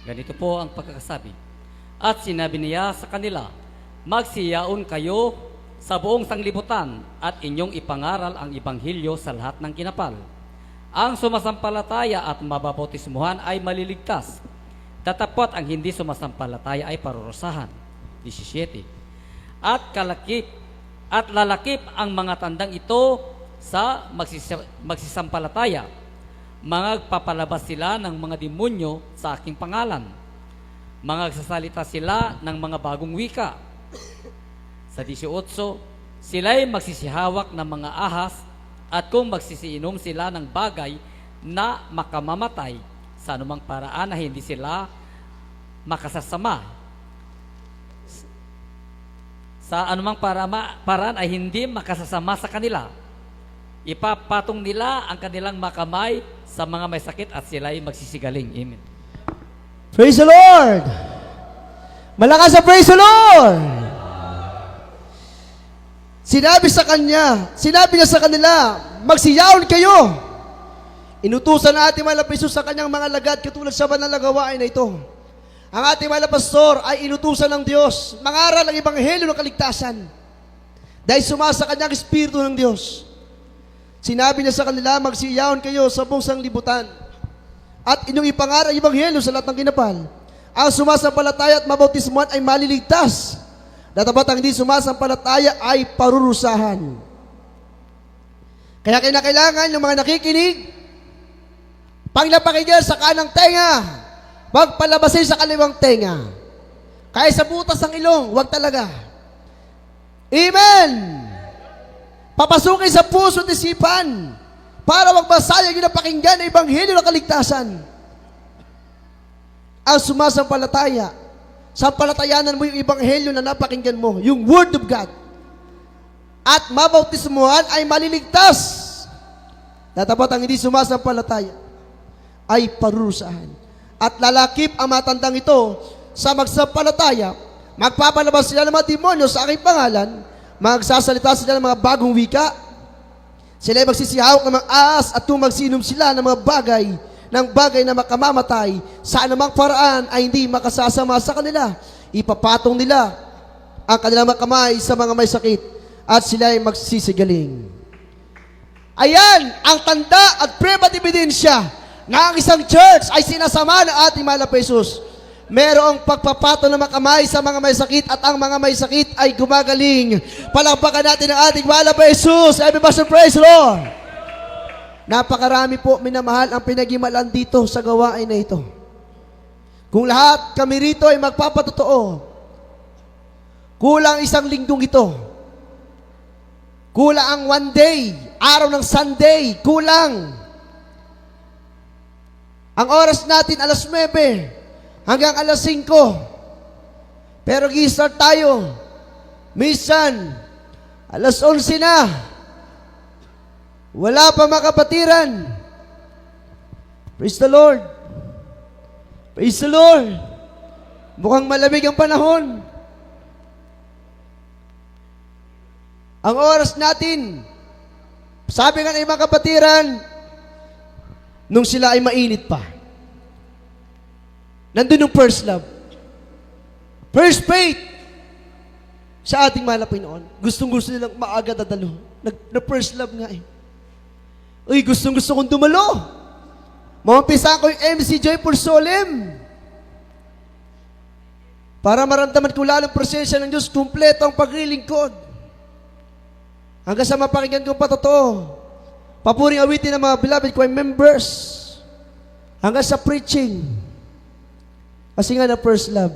Ganito po ang pagkakasabi. At sinabi niya sa kanila, magsiyaon kayo sa buong sanglibutan at inyong ipangaral ang Ibanghilyo sa lahat ng kinapal. Ang sumasampalataya at mababautismuhan ay maliligtas. Tatapot ang hindi sumasampalataya ay parurusahan. 17. At lalakip ang mga tandang ito sa magsisampalataya. Magpapalabas sila ng mga demonyo sa aking pangalan. Magsasalita sila ng mga bagong wika. Sa 18, sila'y magsisihawak ng mga ahas, at kung magsisiinom sila ng bagay na makamamatay, sa anumang paraan na hindi sila makasasama. Sa anumang paraan ay hindi makasasama sa kanila. Ipapatong nila ang kanilang makamay sa mga may sakit at sila'y magsisigaling. Amen. Praise the Lord! Malakas sa praise the Lord! Sinabi niya sa kanila, magsiyaon kayo. Inutusan na ating mahal na Jesus sa kanyang mga lagad katulad sa banal na gawain na ito. Ang ating mahal na pastor ay inutusan ng Diyos, mangaral ang ebanghelyo ng kaligtasan. Dahil sumasa kanyang Espiritu ng Diyos. Sinabi niya sa kanila, magsiyaon kayo sa buong sanglibutan at inyong ipangaral ang ebanghelyo sa lahat ng kinapal. Ang sumasampalataya at mabautismuhan ay maliligtas. Tatapat ang hindi sumasampalataya ay parurusahan. Kaya kinakailangan yung mga nakikinig, panglapakinggan sa kanang tenga, wag palabasin sa kaliwang tenga. Kaya sa butas ng ilong, wag talaga. Amen! Papasukin sa puso at isipan para wag masayang yung napakinggan na ebanghelyo ng kaligtasan. Ang sumasampalataya, sampalatayanan mo yung ebanghelyo na napakinggan mo, yung Word of God. At mabautismuhan ay maliligtas. Tatapat ang hindi sumasampalataya ay parurusahan. At lalakip ang matandang ito sa magsampalataya, magpapalabas sila ng mga demonyo sa aking pangalan, magsasalita sila ng mga bagong wika, sila ay magsisihawak ng mga ahas at magsinom sila ng mga bagay na makamamatay, sa anumang paraan ay hindi makasasama sa kanila. Ipapatong nila ang kanilang mga kamay sa mga may sakit at sila ay magsisigaling. Ayan ang tanda at preba at ebidensya na ang isang church ay sinasama ng ating mahal na Jesus. Merong pagpapato ng mga kamay sa mga may sakit at ang mga may sakit ay gumagaling. Palakpakan natin ang ating mahal na Jesus. Everybody praise the Lord. Napakarami po, minamahal, ang pinag-imalan dito sa gawain na ito. Kung lahat kami rito ay magpapatotoo, kulang isang linggong ito. Kulang ang one day, araw ng Sunday, kulang. Ang oras natin alas 9 hanggang alas 5. Pero gi-start tayo. Minsan, alas 11 na. Wala pa makapatiran. Praise the Lord. Praise the Lord. Mukhang malamig ang panahon. Ang oras natin, sabi nga ng ibang kapatiran, nung sila ay mainit pa. Nandun yung first love. First faith sa ating mahal na Panginoon. Gustong-gusto nilang maaga dadalo. Na-first love nga eh. Uy, gustong-gusto kong dumalo. Mampisa ko yung MC Joyful Solemn. Para maramdaman ko lalong presensya ng Diyos, kumpleto ang paglilingkod. Hanggang sa mapakinggan ko pa totoo. Papuring awitin ng mga beloved ko ay members. Hanggang sa preaching. Kasi nga na first love.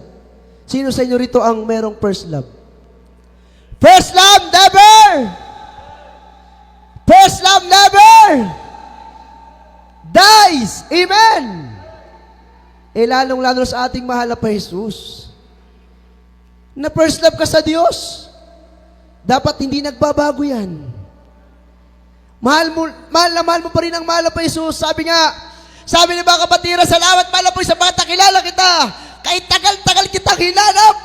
Sino sa inyo rito ang merong first love? First love never! First love never dies. Amen! Eh lalong-lalo sa ating mahal na Jesus. Na first love ka sa Diyos. Dapat hindi nagbabago yan. Mahal mo pa rin ang mahal na Jesus. Sabi ni mga kapatira, salamat mahal na po sa bata, kilala kita. Kahit tagal-tagal kitang hinanap.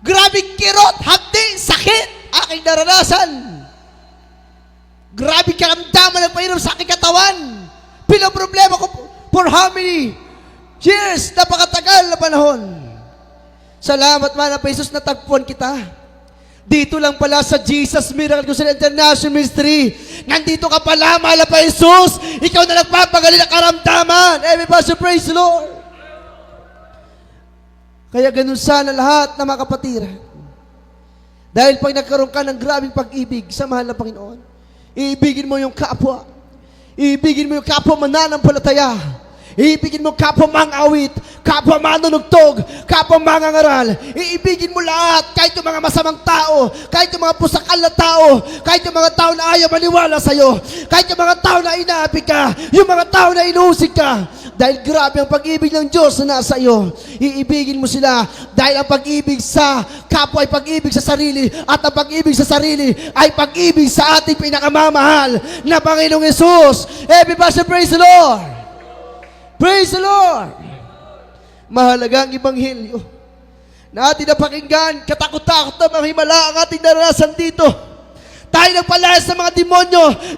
Grabing kirot, hapdi, sakit, aking naranasan. Grabe karamdaman ng Panginoon sa aking katawan. Bilang problema ko for how many years, napakatagal na panahon. Salamat mahal na Jesus, natagpuan kita. Dito lang pala sa Jesus Miracle Crusade International Ministry. Nandito ka pala, mahal na Jesus. Ikaw na nagpapagaling ng karamdaman. Everybody praise the Lord. Kaya ganun sana lahat na mga kapatiran. Dahil pag nagkaroon ka ng grabing pag-ibig sa mahal na Panginoon, iibigin mo yung kapwa. Iibigin mo yung kapwa mananampalataya. Iibigin mo kapwa mang-awit, kapwa manunugtog, kapwa mangangaral. Iibigin mo lahat, kahit yung mga masamang tao, kahit yung mga pusakal na tao, kahit yung mga tao na ayaw maniwala sa'yo, kahit yung mga tao na inaapi ka, yung mga tao na inuusig ka. Dahil grabe ang pag-ibig ng Diyos na nasa iyo. Iibigin mo sila dahil ang pag-ibig sa kapwa ay pag-ibig sa sarili at ang pag-ibig sa sarili ay pag-ibig sa ating pinakamamahal na Panginoong Yesus. Everybody praise the Lord! Praise the Lord! Mahalagang Ebanghelyo na ating napakinggan, katakot-takot na mga himala ang ating naranasan dito. Tayo tayo nagpalayas sa mga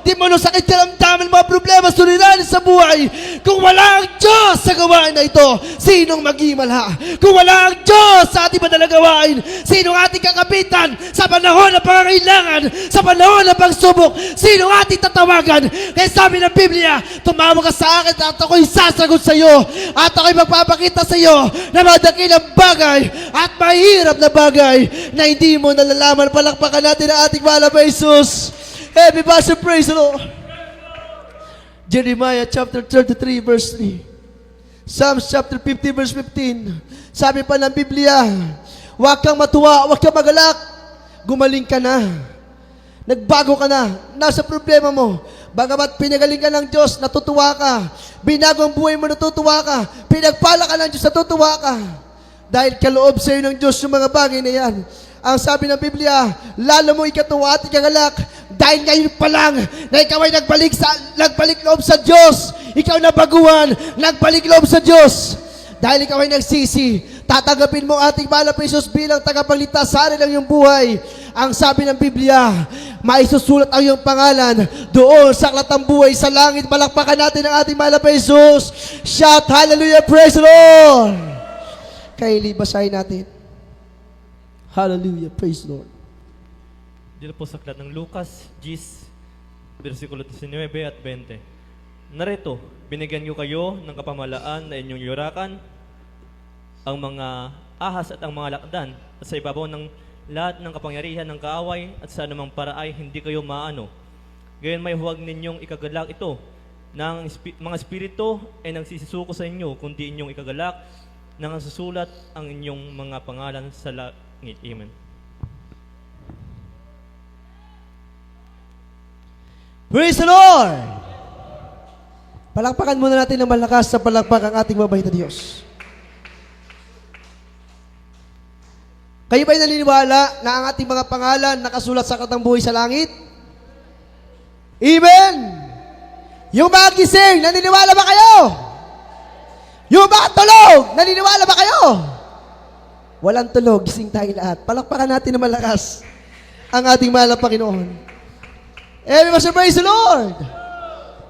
demonyo, sakit, karamdaman, mga problema, suliranin sa buhay. Kung wala ang Diyos sa gawain na ito, sinong maghimala? Kung wala ang Diyos sa ating madalang gawain, sinong ating kakapitan sa panahon ng pangangailangan, sa panahon ng pagsubok, sinong ating tatawagan? Kaya sabi ng Biblia, tumawag ka sa akin at ako'y sasagot sa iyo at ako'y magpapakita sa iyo na mga dakilang bagay at mahirap na bagay na hindi mo nalalaman. Palakpakan natin ang ating mahal na Jesus. Everybody praise the Lord. Jeremiah chapter 33 verse 3. Psalms chapter 50 verse 15. Sabi pa ng Biblia, huwag kang matuwa, huwag kang magalak. Gumaling ka na. Nagbago ka na. Nasa problema mo. Bagamat pinagaling ka ng Diyos, natutuwa ka. Binago ang buhay mo, natutuwa ka. Pinagpala ka ng Diyos, natutuwa ka. Dahil kaloob sa iyo ng Diyos yung mga bagay na yan. Ang sabi ng Biblia, lalo mo ikatuwa at ikagalak dahil ngayon pa lang na ikaw ay nagbalik loob sa Diyos. Ikaw na baguhan, nagbalik loob sa Diyos. Dahil ikaw ay nagsisi, tatanggapin mo ating mahal na Jesus bilang tagapagligtas sa ng iyong buhay. Ang sabi ng Biblia, maisusulat ang iyong pangalan doon sa aklat ng buhay sa langit. Palakpakan natin ang ating mahal na Jesus. Shout hallelujah, praise the Lord. Kaili, basahin natin. Hallelujah, praise the Lord. Dito po sa aklat ng Lucas 10, versikulo 19 at 20. Narito, binigyan niyo kayo ng kapamalaan na inyong yurakan ang mga ahas at ang mga lakdan at sa ibabaw ng lahat ng kapangyarihan ng kaaway at sa anumang paraay hindi kayo maano. Gayon may huwag ninyong ikagalak ito ng mga espiritu ay nagsisisuko sa inyo kundi inyong ikagalak nang susulat ang inyong mga pangalan sa langit. Amen. Praise the Lord! Palakpakan muna natin ng malakas sa palakpak ang ating mabait na Diyos. Kayo ba'y naniniwala na ang ating mga pangalan nakasulat sa aklat ng buhay sa langit? Amen! Yung mga gising, naniniwala ba kayo? Yung mga tulog, naniniwala ba kayo? Walang tulog, gising tayo lahat. Palakpakan natin ng malakas ang ating mahal na Panginoon. Everybody praise the Lord!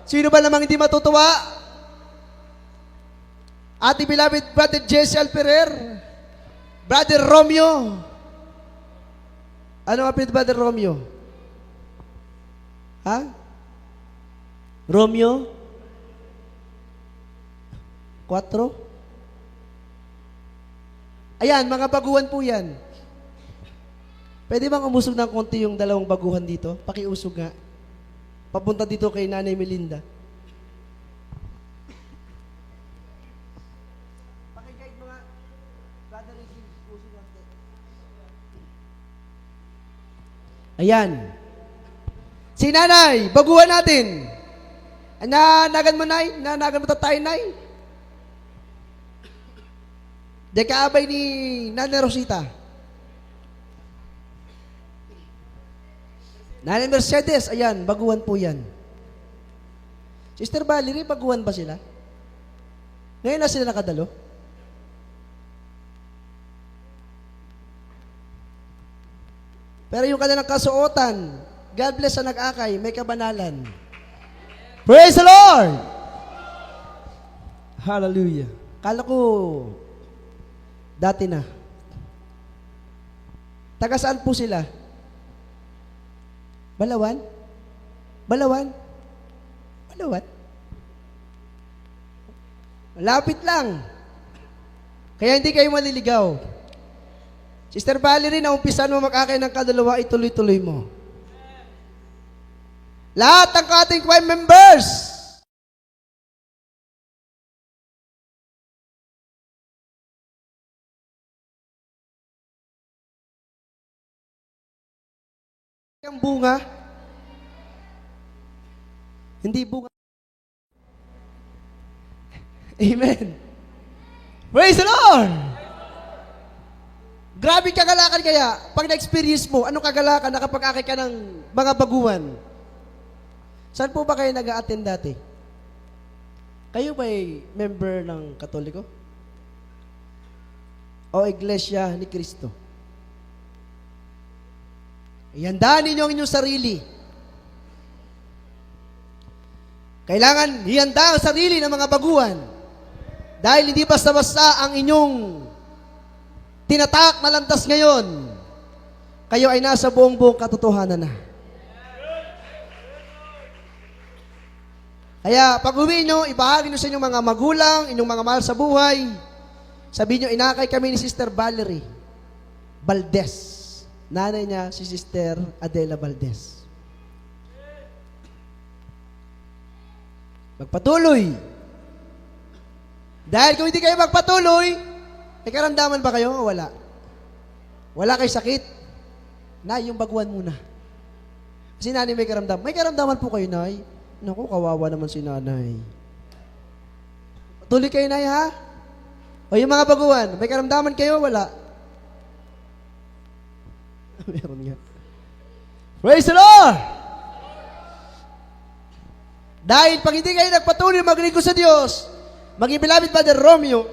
Sino ba namang hindi matutuwa? Ating beloved Brother Jesse Alperer, Brother Romeo. Ano ang apelido, Brother Romeo? Ha? Romeo? 4? Ayan, mga baguhan po yan. Pwede bang umusog ng konti yung dalawang baguhan dito? Pakiusog nga. Papunta dito kay Nanay Melinda. Pakiguide mga Brother Regine, usog natin. Ayan. Si Nanay, baguhan natin. Nanagan mo, Nay? Nanagan mo tayo, Nay? Di kaabay ni Nanay Rosita. Nanay Mercedes, ayan, baguhan po yan. Sister Valerie, baguhan ba sila? Ngayon na sila nakadalo? Pero yung kanilang kasuotan, God bless sa nag-akay, may kabanalan. Praise the Lord! Hallelujah. Kala ko, dati na. Taga saan po sila? Balawan? Balawan? Balawan? Lapit lang. Kaya hindi kayo maliligaw. Sister Valerie, naumpisan mo mag-akay ng kadalawa, ituloy-tuloy mo. Lahat ng ating choir members, ang bunga, hindi bunga. Amen. Praise the Lord! Grabe kagalakan kaya, pag na-experience mo, anong kagalakan nakapag-akay ka ng mga baguhan? Saan po ba kayo nag-a-attend dati? Kayo ba'y member ng Katoliko? O Iglesia ni Cristo? Ihandaan ninyo ang inyong sarili Kailangan hihanda ang sarili ng mga baguhan. Dahil hindi basta-basta ang inyong tinatak na landas ngayon. Kayo ay nasa buong-buong katotohanan na. Kaya pag uwi nyo, ibahagi nyo sa inyong mga magulang, inyong mga mahal sa buhay. Sabihin nyo, inakay kami ni Sister Valerie Valdez. Nanay niya, si Sister Adela Valdez. Magpatuloy. Dahil kung hindi kayo magpatuloy, may karamdaman ba kayo o wala? Wala kayo sakit? Nay, yung baguhan muna. Kasi nanay may karamdaman. May karamdaman po kayo, Nay. Naku, kawawa naman si nanay. Patuloy kayo, Nay, ha? O yung mga baguhan, may karamdaman kayo o wala? Meron nga. Praise the Lord! Dahil pag hindi kayo nagpatuloy maglingkod sa Diyos, maging beloved Brother Romeo,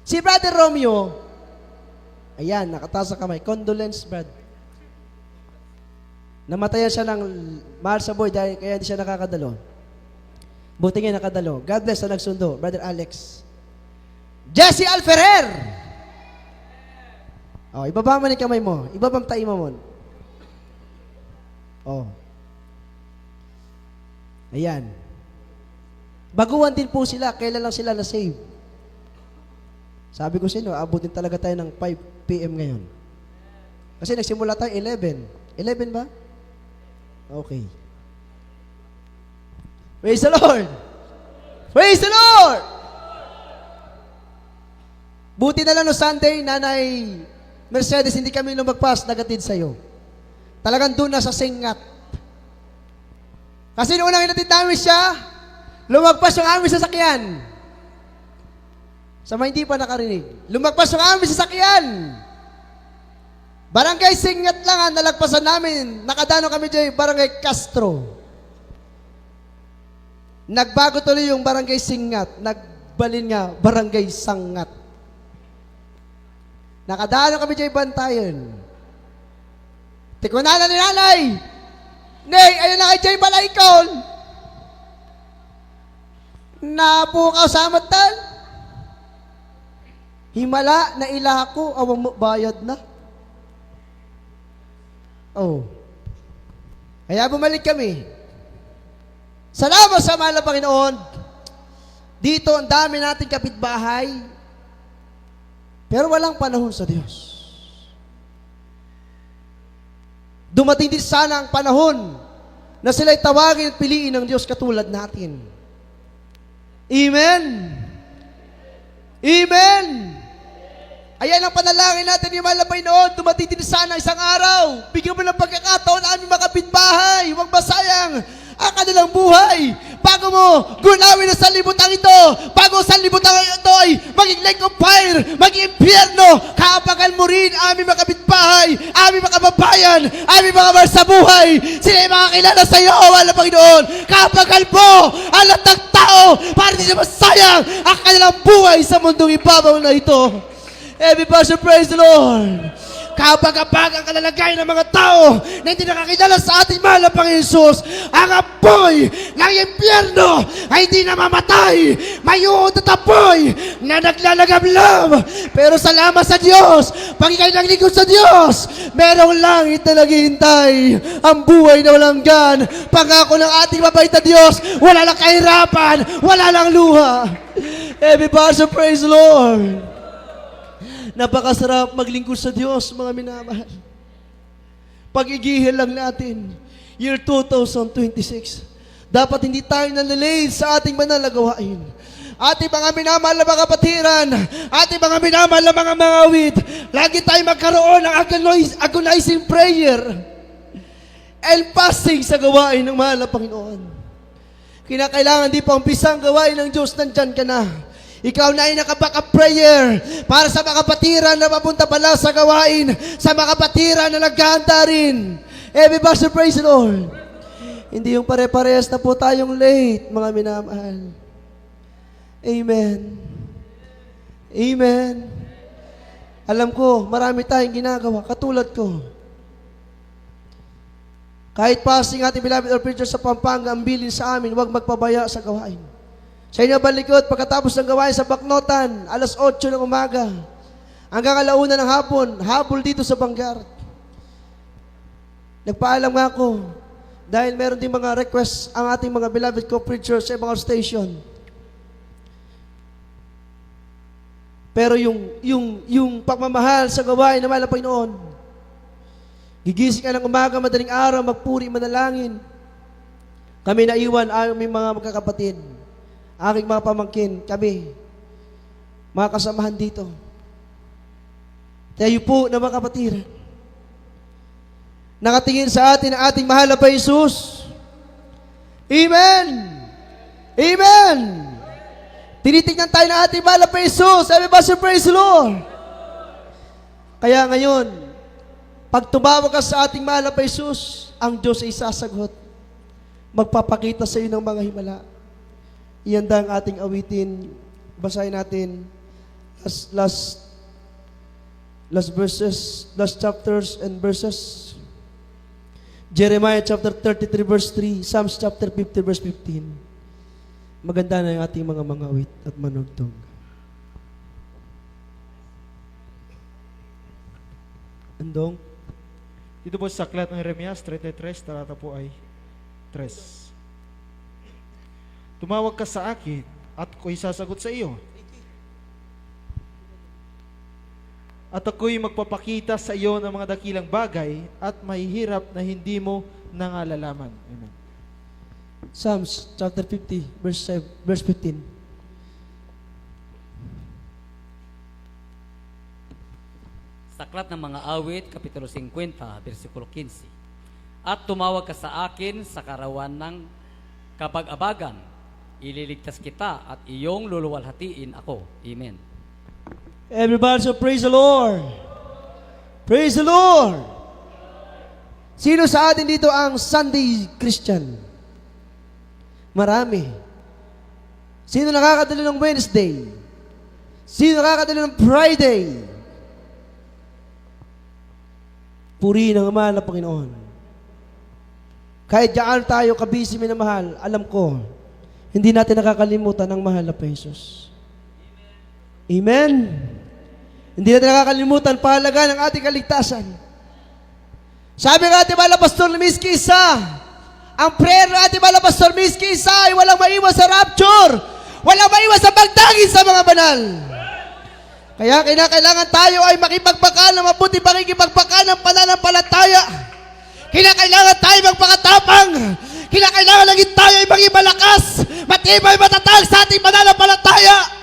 si Brother Romeo, ayan, nakataas sa kamay, condolence, Brad. Namatayan siya ng mahal sa boy dahil kaya hindi siya nakakadalo. Buti nga nakadalo. God bless na nagsundo, Brother Alex. Jesse Alferrer! Oh, ibaba mo yung kamay mo. Ibaba mo tayo mo. Oh. Ayan. Baguhan din po sila. Kailan lang sila na-save? Sabi ko sa inyo, abutin talaga tayo ng 5 p.m. ngayon. Kasi nagsimula tayo 11. 11 ba? Okay. Praise the Lord! Praise the Lord! Buti na lang no Sunday, Nanay Mercedes, hindi kami lumagpas, nagatid sa'yo. Talagang doon na sa singat. Kasi noong unang inatid namin siya, lumagpas yung aming sasakyan. Sa mga hindi pa nakarinig. Lumagpas yung aming sasakyan. Barangay Singat lang ang nalagpasan namin. Nakadano kami dyan, Barangay Castro. Nagbago tuloy yung Barangay Singat. Nagbalin nga, Barangay Sangat. Nakadano kami dyan, Bantayan. Tikunanan ni nanay. Nay, ayun na kay Jay Balaykon. Napukaw sa amatan. Himala na ilako, awang mo bayad na. Oh. Kaya bumalik kami. Salamat sa mahal na Panginoon. Dito ang dami nating kapitbahay. Pero walang panahon sa Diyos. Dumating din sana ang panahon na sila'y tawagin at piliin ng Diyos katulad natin. Amen? Amen? Ayan ang panalangin natin yung mahal na Panginoon. Dumating din sana isang araw. Bigyan mo ng pagkakataon na aming makapitbahay. Huwag masayang ang kanilang buhay. Bago mo gunawin ang sanlibutan ito, bago ang sanlibutan ito ay maging lake of fire, maging impyerno, kapagal mo rin aming makapitbahay, aming makababayan, aming mga mahal sa buhay. Sila ay makakilala sa iyo, o wala Panginoon. Kapagal mo ang lahat ng tao para hindi na masayang ang kanilang buhay sa mundong ibabaw na ito. Everybody praise the Lord. Kapag-kapag ang kalalagayan ng mga tao na hindi nakakilala sa ating mahal na Panginoon Jesus, ang apoy ng impyerno ay hindi namamatay. Mayuod at apoy na naglalagam-lam. Pero salamat sa Diyos, pag ikaw'y naglingkod sa Diyos, merong langit na naghihintay. Ang buhay na walang gan. Pangako ng ating mabait na Diyos, wala lang kahirapan, wala lang luha. Everybody praise the Lord. Napakasarap maglingkod sa Diyos, mga minamahal. Pag-igihil lang natin, year 2026, dapat hindi tayo nalilate sa ating banal na gawain. Ating mga minamahal na mga kapatiran, ating mga minamahal na mga mangawit, lagi tayo magkaroon ng agonizing prayer and fasting sa gawain ng mahal na Panginoon. Kinakailangan di pa umpisang gawain ng Diyos, nandyan ka na. Ikaw na ay nakabackup prayer para sa mga kapatiran na papunta pala sa gawain, sa mga kapatiran na naghahanda rin. Everybody praise the Lord. Hindi yung pare-parehas na po tayong late, mga minamahal. Amen. Amen. Alam ko, marami tayong ginagawa, katulad ko. Kahit passing ating beloved or preacher sa Pampanga, ang bilin sa amin, huwag magpabaya sa gawain. Sa inyo balikod, pagkatapos ng gawain sa Baknotan, alas 8 ng umaga, hanggang alauna ng hapon, habol dito sa Bangar. Nagpaalam nga ako, dahil meron din mga requests ang ating mga beloved co-preachers sa ibang station. Pero yung pagmamahal sa gawain na mahal ng Panginoon, gigising ka ng umaga, madaling araw, magpuri, manalangin. Kami naiwan, aming mga magkakapatid, aking mga pamangkin, kami, mga kasamahan dito. Tayo po na mga kapatid, nakatingin sa atin ang ating mahal na Jesus. Amen! Amen! Tinitignan tayo ng ating mahal na Jesus. Everybody say, praise the Lord! Kaya ngayon, pag tumawag ka sa ating mahal na Jesus, ang Diyos ay sasagot. Magpapakita sa iyo ng mga himala. Iyan ang ating awitin. Basahin natin last verses, last chapters and verses. Jeremiah chapter 33 verse 3, Psalms chapter 50 verse 15. Maganda na yung ating mga awit at manugtong. Andong? Dito po sa aklat ng Jeremias 33, talata po ay 3. Tumawag ka sa akin at ako'y sasagot sa iyo. At ako'y magpapakita sa iyo ng mga dakilang bagay at mahihirap na hindi mo nangalalaman. Amen. Psalms chapter 50 verse 15. Sa aklat ng mga awit, Kapitulo 50, versikulo 15. At tumawag ka sa akin sa karawan ng kapag-abagan, ililigtas kita at iyong luluwalhatiin ako. Amen. Everybody so praise the Lord. Praise the Lord. Sino sa atin dito ang Sunday Christian? Marami. Sino nakakadalo ng Wednesday? Sino nakakadalo ng Friday? Puri ng Ama ng Panginoon. Kahit diyan tayo kabisi minamahal, alam ko, hindi natin nakakalimutan ang mahal na Jesus. Amen? Hindi natin nakakalimutan pahalaga ng ating kaligtasan. Sabi ng ating mahal na Pastor Miski Isa, ang prayer ng ating mahal na Pastor Miski Isa ay walang maiwas sa rapture, walang maiwas sa pagdangin sa mga banal. Kaya kinakailangan tayo ay makipagpakal ng mabuti pakikipagpakal ng pananampalataya. Kinakailangan tayo magpakatapang. Kinakailangan lagi tayo ay maging malakas, matibay, matatag sa ating pananampalataya.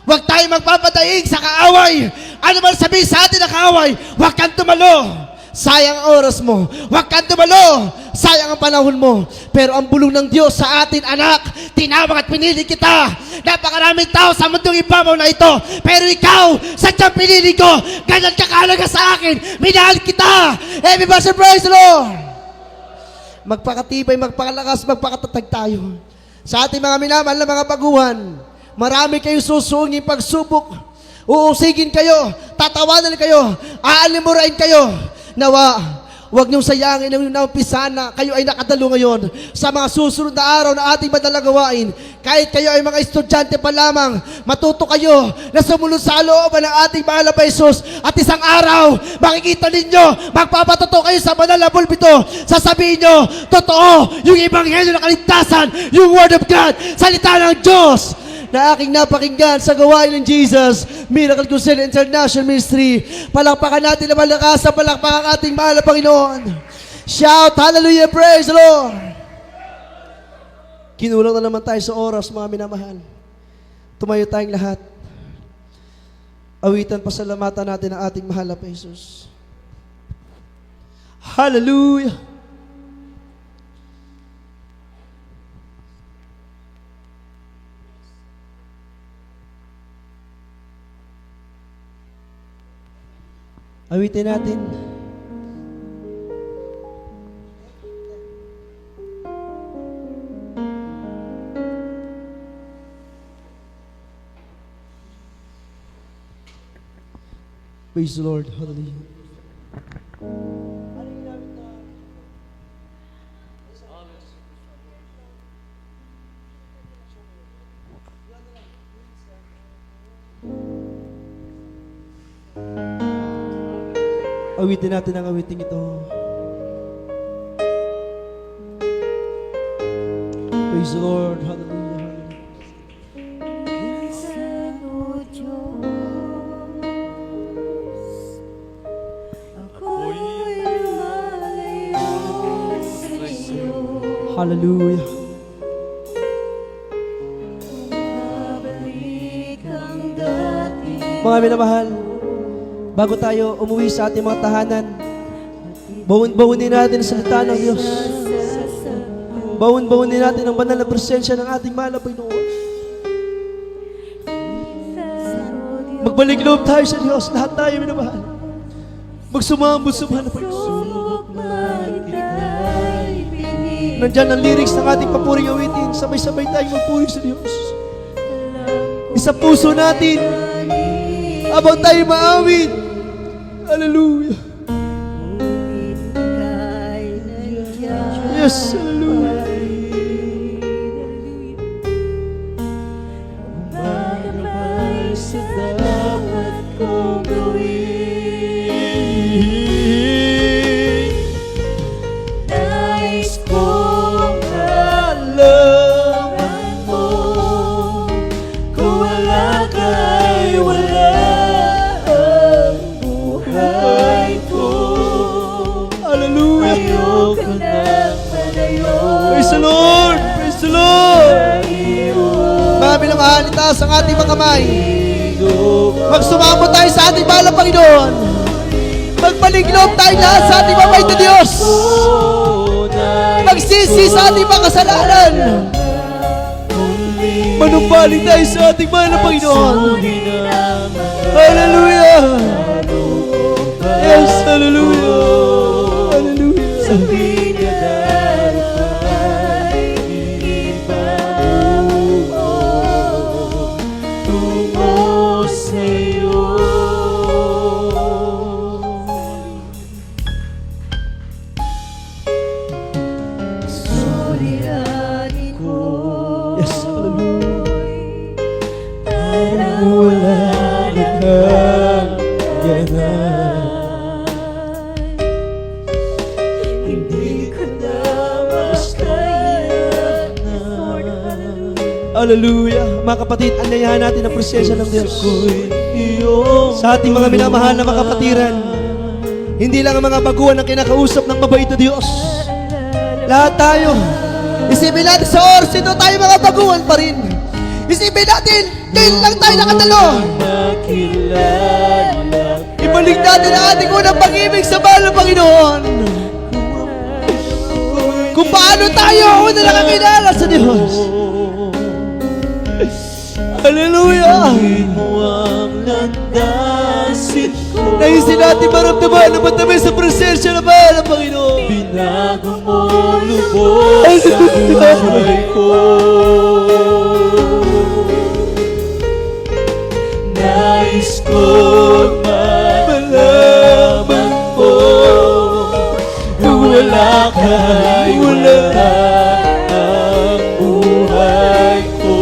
Huwag tayo magpapadaig sa kaaway. Ano man sabihin sa atin na kaaway, huwag kang tumalo. Sayang ang oras mo. Huwag kang tumalo. Sayang ang panahon mo. Pero ang bulong ng Diyos sa atin, anak, tinawag at pinili kita. Napakaraming tao sa mundong ibabaw na ito. Pero ikaw, sadyang pinili ko. Ganyan ka kahalaga sa akin. Minahal kita. Everybody say, praise the Lord. Magpakatibay, magpakalakas, magpakatatag tayo. Sa ating mga minamahal na mga baguhan, marami kayong susungin pagsubok. Uusigin kayo, tatawanan kayo, aalimurain kayo. Nawa, huwag niyong sayangin ang naumpisa na kayo ay nakadalo ngayon sa mga susunod na araw na ating madalang gawain. Kahit kayo ay mga estudyante pa lamang, matuto kayo na sumunod sa looban ng ating mahal na Jesus. At isang araw, makikita ninyo, magpapatuto kayo sa banal na pulpito. Sasabihin nyo, totoo, yung ebanghelyo ng kaligtasan, yung Word of God, salita ng Diyos na aking napakinggan sa gawain ng Jesus Miracle Crusade International Ministry. Palakpakan natin na malakas sa palakpakan ating mahal na Panginoon. Shout, hallelujah, praise the Lord. Kinulang na naman tayo sa oras, mga minamahal. Tumayo tayong lahat. Awitan, pasalamatan natin ang ating mahal na Jesus. Hallelujah. Awitin natin. Praise the Lord. Hallelujah. Awitin natin ang awiting ito. Praise the Lord. Hallelujah. Hallelujah. Mga minamahal, bago tayo umuwi sa ating mga tahanan, bawon-bawunin natin ang salita ng Diyos. Bawon-bawunin natin ang banal na presensya ng ating mahal na Panginoon. Magbalik loob tayo sa Diyos, lahat tayo minamahal. Magsumambot sa mahal na Panginoon. Nandyan ang lyrics ng ating papuring awitin. Sabay-sabay tayong magpuri sa Diyos. Isa puso natin habang tayo maawit. Hallelujah. Yes, hallelujah. Praise the Lord! Praise the Lord! Mga minamahal, itaas ang ating mga kamay. Magsumamo tayo sa ating mahal na Panginoon. Magpaliglob tayo lahat sa ating mabait na Diyos. Magsisi sa ating mga kasalanan. Manumpaling tayo sa ating mahal na Panginoon. Hallelujah! Yes, hallelujah! Hallelujah! Hallelujah. Mga kapatid, anyayahan natin ang presensya ng Diyos sa ating mga minamahal na mga kapatiran. Hindi lang ang mga baguhan ang kinakausap ng mabait na Diyos. Lahat tayo, isipin natin sa oras ito, tayo mga baguhan pa rin. Isipin natin, kailan lang tayo nakatalo. Ibalik natin ang ating unang pag-ibig sa mahal ng Panginoon. Kung paano tayo una nakakilala sa Diyos. Hallelujah! Naisin natin maramdaman na matamay sa presensya na mahal ng Panginoon. Binago mo lubos sa buhay ko. Nais kong malaman mo kung wala ka'y wala ang buhay ko.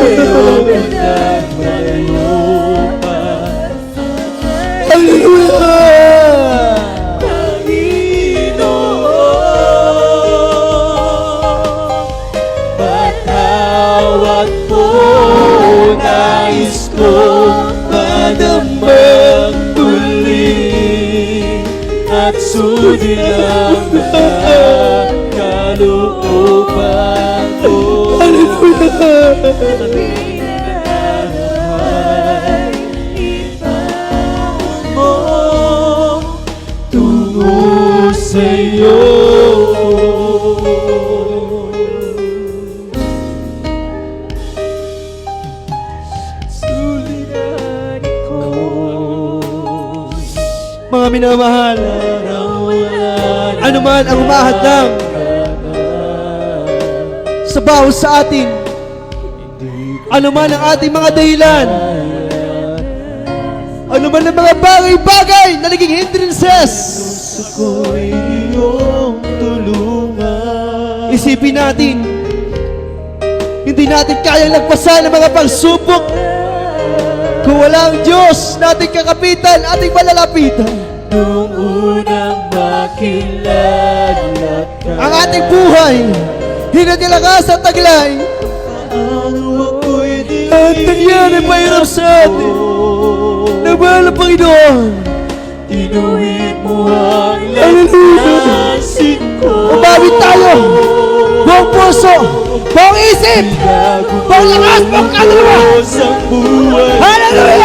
Sa'yo pinagmalayo pa. Hallelujah! Patawad po, nais kong madamang muli at sundin ang lahat kalooban ko. Mo tungo sa'yo. Mga minamahal, ano man ang umahadlang sa bawat sa atin, ano man ang ating mga dahilan, ano man ang mga bagay-bagay na naging hindrances, Ako'y iyong tulungan. isipin natin, hindi natin kayang lagpasan ang mga pagsubok kung walang Diyos na ating kakapitan, ating malalapitan. Nung unang makilala ka, Ang ating buhay, hinadilaga sa taglay. ano ako'y di At nangyari mahirap sa atin. Nagmahal ang Panginoon. Tinuwid mo ang Hallelujah. lantasin ko. Umawit tayo. Buong puso, buong isip, buong lakas, buong kaluluwa. Ang buhay Hallelujah!